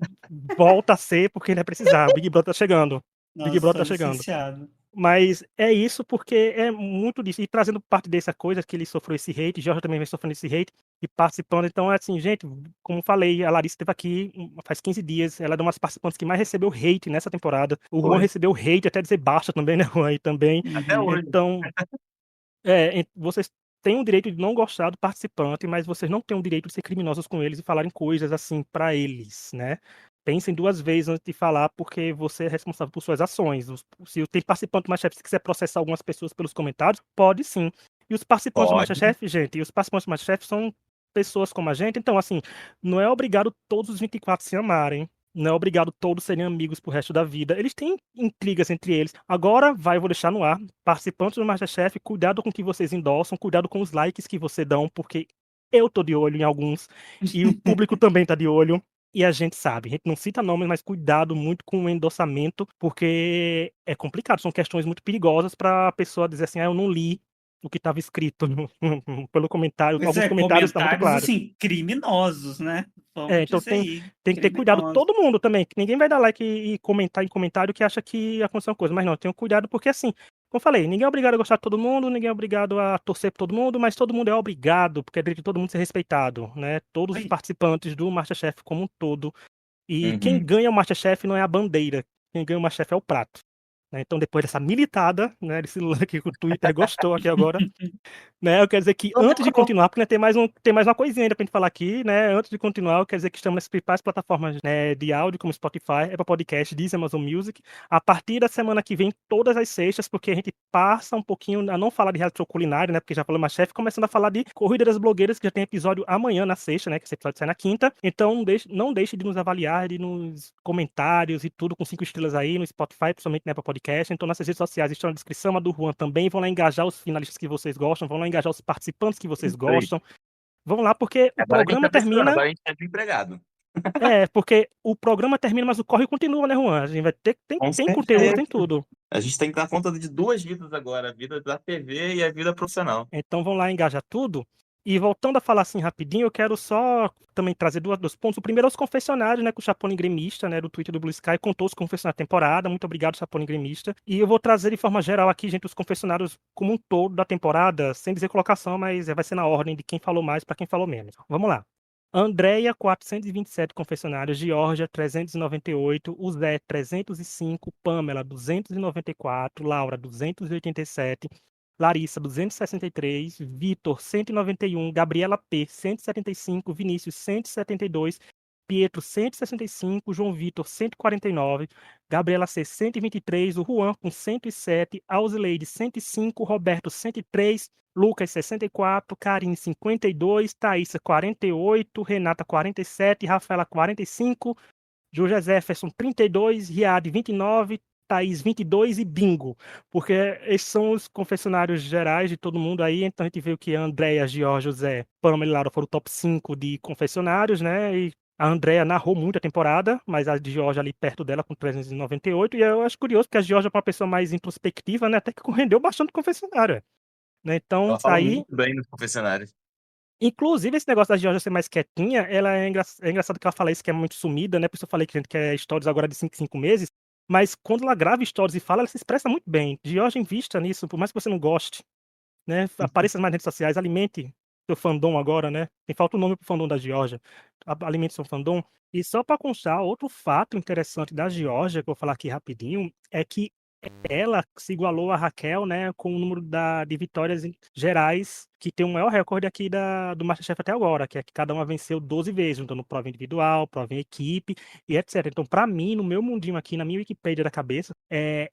volta a ser porque ele vai precisar, o Big Brother tá chegando. Big Nossa, Brother tô tá chegando. licenciado. Mas é isso porque é muito disso. E trazendo parte dessa coisa que ele sofreu esse hate, Jorge também vem sofrendo esse hate e participando. Então, é assim, gente, como falei, a Larissa esteve aqui faz 15 dias. Ela é uma das participantes que mais recebeu hate nessa temporada. O Juan Foi. recebeu hate até dizer basta também, né, Juan? E também. Até Uhum. hoje. Então, vocês têm o direito de não gostar do participante, mas vocês não têm o direito de ser criminosos com eles e falarem coisas assim pra eles, né? pensem 2 vezes antes de falar, porque você é responsável por suas ações. Se tem participante do MasterChef que quiser processar algumas pessoas pelos comentários, pode sim. E os participantes do Pode. MasterChef, gente, os participantes do MasterChef são pessoas como a gente, então, assim, não é obrigado todos os 24 se amarem. Não é obrigado todos serem amigos pro resto da vida. Eles têm intrigas entre eles. Agora, eu vou deixar no ar. Participantes do MasterChef, cuidado com o que vocês endossam, cuidado com os likes que você dão, porque eu tô de olho em alguns, e o público também tá de olho. E a gente sabe, a gente não cita nomes, mas cuidado muito com o endossamento, porque é complicado, são questões muito perigosas para a pessoa dizer assim, eu não li o que estava escrito pelo comentário. Pois Alguns é, comentários estão muito comentários claros. assim, criminosos, né? Vamos Então dizer aí, tem que ter cuidado, criminosos. todo mundo também, que ninguém vai dar like e comentar em comentário que acha que aconteceu uma coisa, mas não, tenham cuidado porque assim, como eu falei, ninguém é obrigado a gostar de todo mundo, ninguém é obrigado a torcer por todo mundo, mas todo mundo é obrigado, porque é direito de todo mundo ser respeitado, né? Todos os Oi. participantes do MasterChef como um todo. E quem Uhum. ganha o MasterChef não é a bandeira, quem ganha o MasterChef é o prato. Né? Então, depois dessa militada, né, desse que o Twitter gostou aqui agora, né, eu quero dizer que antes de continuar, porque né, tem mais uma coisinha ainda pra gente falar aqui, né? Antes de continuar, eu quero dizer que estamos nas principais plataformas, né, de áudio, como Spotify, Apple Podcast, Deezer, Amazon Music. A partir da semana que vem, todas as sextas, porque a gente passa um pouquinho a não falar de reality show culinário, né? Porque já falou MasterChef, começando a falar de Corrida das Blogueiras, que já tem episódio amanhã na sexta, né? Que esse episódio sai na quinta. Então, não deixe de nos avaliar, de nos comentários e tudo com 5 estrelas aí no Spotify, principalmente na Apple Podcast. Então, nossas redes sociais estão na descrição, a do Juan também. Vão lá engajar os finalistas que vocês gostam, vão lá engajar os participantes que vocês Isso aí. gostam. Vão lá, porque o Agora a gente programa tá precisando, termina. agora a gente tá desempregado. Porque o programa termina, mas o corre continua, né, Juan? A gente vai ter. Com Tem conteúdo, certeza. tem tudo. A gente tem que dar conta de 2 vidas agora, a vida da TV e a vida profissional. Então vão lá engajar tudo. E voltando a falar assim rapidinho, eu quero só também trazer dois pontos. O primeiro é os confessionários, né? Que o Chapolin Gremista, né? Do Twitter do Blue Sky, contou os confessionários da temporada. Muito obrigado, Chapolin Gremista. E eu vou trazer de forma geral aqui, gente, os confessionários como um todo da temporada, sem dizer colocação, mas vai ser na ordem de quem falou mais para quem falou menos. Vamos lá. Andréia, 427 confessionários, Georgia, 398, o Zé, 305, Pamela, 294, Laura, 287, Larissa, 263, Vitor, 191, Gabriela P, 175, Vinícius, 172, Pietro, 165, João Vitor, 149, Gabriela C, 123, o Juan com 107, Auzileide, 105, Roberto, 103, Lucas, 64, Karim, 52, Thaísa, 48, Renata, 47, Rafaela, 45, José Jefferson, 32, Riad, 29, Thaís, 22 e Bingo. Porque esses são os confessionários gerais de todo mundo aí. Então a gente viu que a Andréia, Giorgio, José, Pamela e Laura foram o top 5 de confessionários, né? E a Andréia narrou muito a temporada, mas a de Georgia ali perto dela com 398. E eu acho curioso, porque a Georgia é uma pessoa mais introspectiva, né? Até que rendeu bastante confessionário. Né? Então, Ela fala aí. muito bem nos confessionários. Inclusive, esse negócio da Georgia ser mais quietinha, ela é engraçado que ela fala isso, que é muito sumida, né? Por isso eu falei que a gente quer stories agora de 5 em 5 meses. Mas quando ela grava stories e fala, ela se expressa muito bem. Georgia, invista nisso, por mais que você não goste, né? Apareça mais nas redes sociais, alimente seu fandom agora, né? Tem falta o nome pro fandom da Georgia. Alimente seu fandom. E só para constar, outro fato interessante da Georgia, que eu vou falar aqui rapidinho, é que ela se igualou a Raquel, né, com o número de vitórias gerais, que tem o maior recorde aqui do MasterChef até agora, que é que cada uma venceu 12 vezes, juntando prova individual, prova em equipe e etc. Então, para mim, no meu mundinho aqui, na minha Wikipédia da cabeça,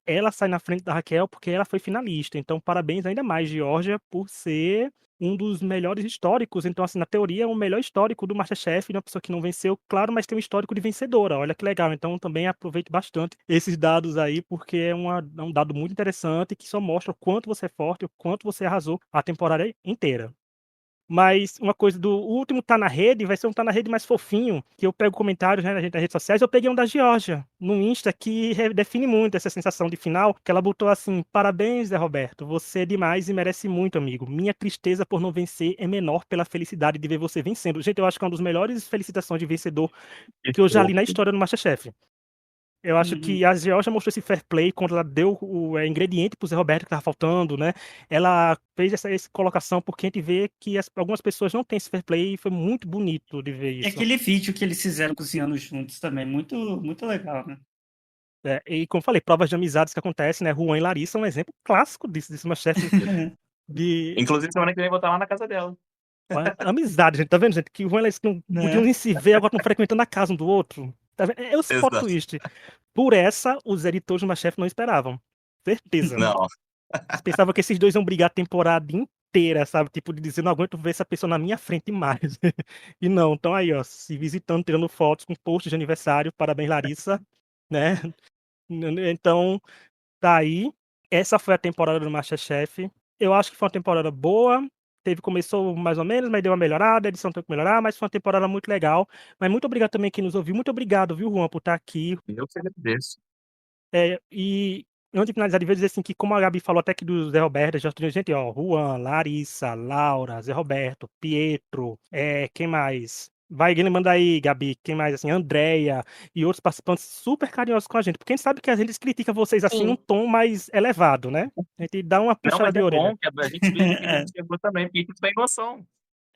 ela sai na frente da Raquel porque ela foi finalista. Então, parabéns ainda mais, Georgia, por ser um dos melhores históricos. Então, assim, na teoria, é o melhor histórico do MasterChef, uma pessoa que não venceu, claro, mas tem um histórico de vencedora. Olha que legal. Então, também aproveite bastante esses dados aí, porque é um dado muito interessante que só mostra o quanto você é forte, o quanto você arrasou a temporada inteira. Mas uma coisa o último Tá na Rede vai ser um Tá na Rede mais fofinho, que eu pego comentários, né, nas redes sociais. Eu peguei um da Georgia no Insta, que define muito essa sensação de final, que ela botou assim: parabéns, Zé Roberto, você é demais e merece muito, amigo. Minha tristeza por não vencer é menor pela felicidade de ver você vencendo. Gente, eu acho que é uma das melhores felicitações de vencedor que eu já li na história do MasterChef. Eu acho que a Georgia mostrou esse fair play quando ela deu o ingrediente pro Zé Roberto que tava faltando, né? Ela fez essa colocação porque a gente vê que algumas pessoas não têm esse fair play e foi muito bonito de ver E isso. aquele vídeo que eles fizeram cozinhando juntos também, muito, muito legal, né? E como eu falei, provas de amizades que acontecem, né? Juan e Larissa são um exemplo clássico disso, de uma chefe de Inclusive, semana que vem eu vou estar lá na casa dela. amizade, gente. Tá vendo, gente? Que o Juan e Larissa não podiam nem se ver, agora estão frequentando a casa um do outro. Tá vendo? Eu spot Exato. twist. Por essa, os editores do Masterchef não esperavam. Certeza. Não. Eles pensavam que esses dois iam brigar a temporada inteira, sabe? Tipo, de dizer, não aguento ver essa pessoa na minha frente mais. E não, estão aí, ó, se visitando, tirando fotos com posts de aniversário. Parabéns, Larissa, né? Então, tá aí. Essa foi a temporada do MasterChef. Eu acho que foi uma temporada boa. Começou mais ou menos, mas deu uma melhorada, a edição tem que melhorar, mas foi uma temporada muito legal. Mas muito obrigado também quem nos ouviu. Muito obrigado, viu, Juan, por estar aqui. Eu que agradeço. E antes de finalizar, de vez dizer assim que, como a Gabi falou até que do Zé Roberto, já tem gente, ó, Juan, Larissa, Laura, Zé Roberto, Pietro, quem mais? Vai lembrando aí, Gabi, quem mais, assim, Andréia e outros participantes super carinhosos com a gente, porque a gente sabe que a gente critica vocês assim Sim. num tom mais elevado, né? A gente dá uma Não, puxada mas de é orelha. bom que a gente explica que a gente chegou também, porque a gente tem noção.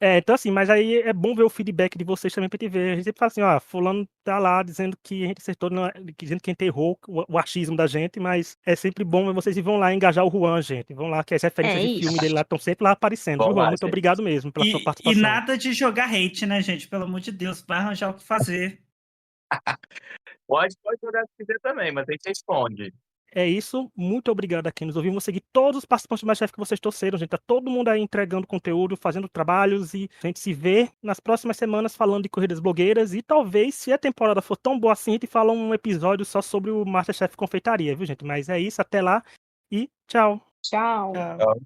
Então assim, mas aí é bom ver o feedback de vocês também pra gente ver. A gente sempre fala assim, ó, fulano tá lá dizendo que a gente acertou, dizendo que a gente errou o achismo da gente, mas é sempre bom ver vocês e vão lá engajar o Juan, gente. Vão lá, que as referências de filme isso. dele lá estão sempre lá aparecendo, viu, Vamos Juan? lá, Muito gente. obrigado mesmo pela sua E participação. nada de jogar hate, né, gente? Pelo amor de Deus, vai arranjar o que fazer. Pode jogar se quiser também, mas a gente responde. É isso, muito obrigado a quem nos ouviu. Vou seguir todos os participantes do MasterChef que vocês torceram, gente. Tá todo mundo aí entregando conteúdo, fazendo trabalhos e a gente se vê nas próximas semanas falando de corridas blogueiras e talvez, se a temporada for tão boa assim, a gente fala um episódio só sobre o MasterChef Confeitaria, viu, gente? Mas é isso, até lá e tchau. Tchau. Tchau. Tchau.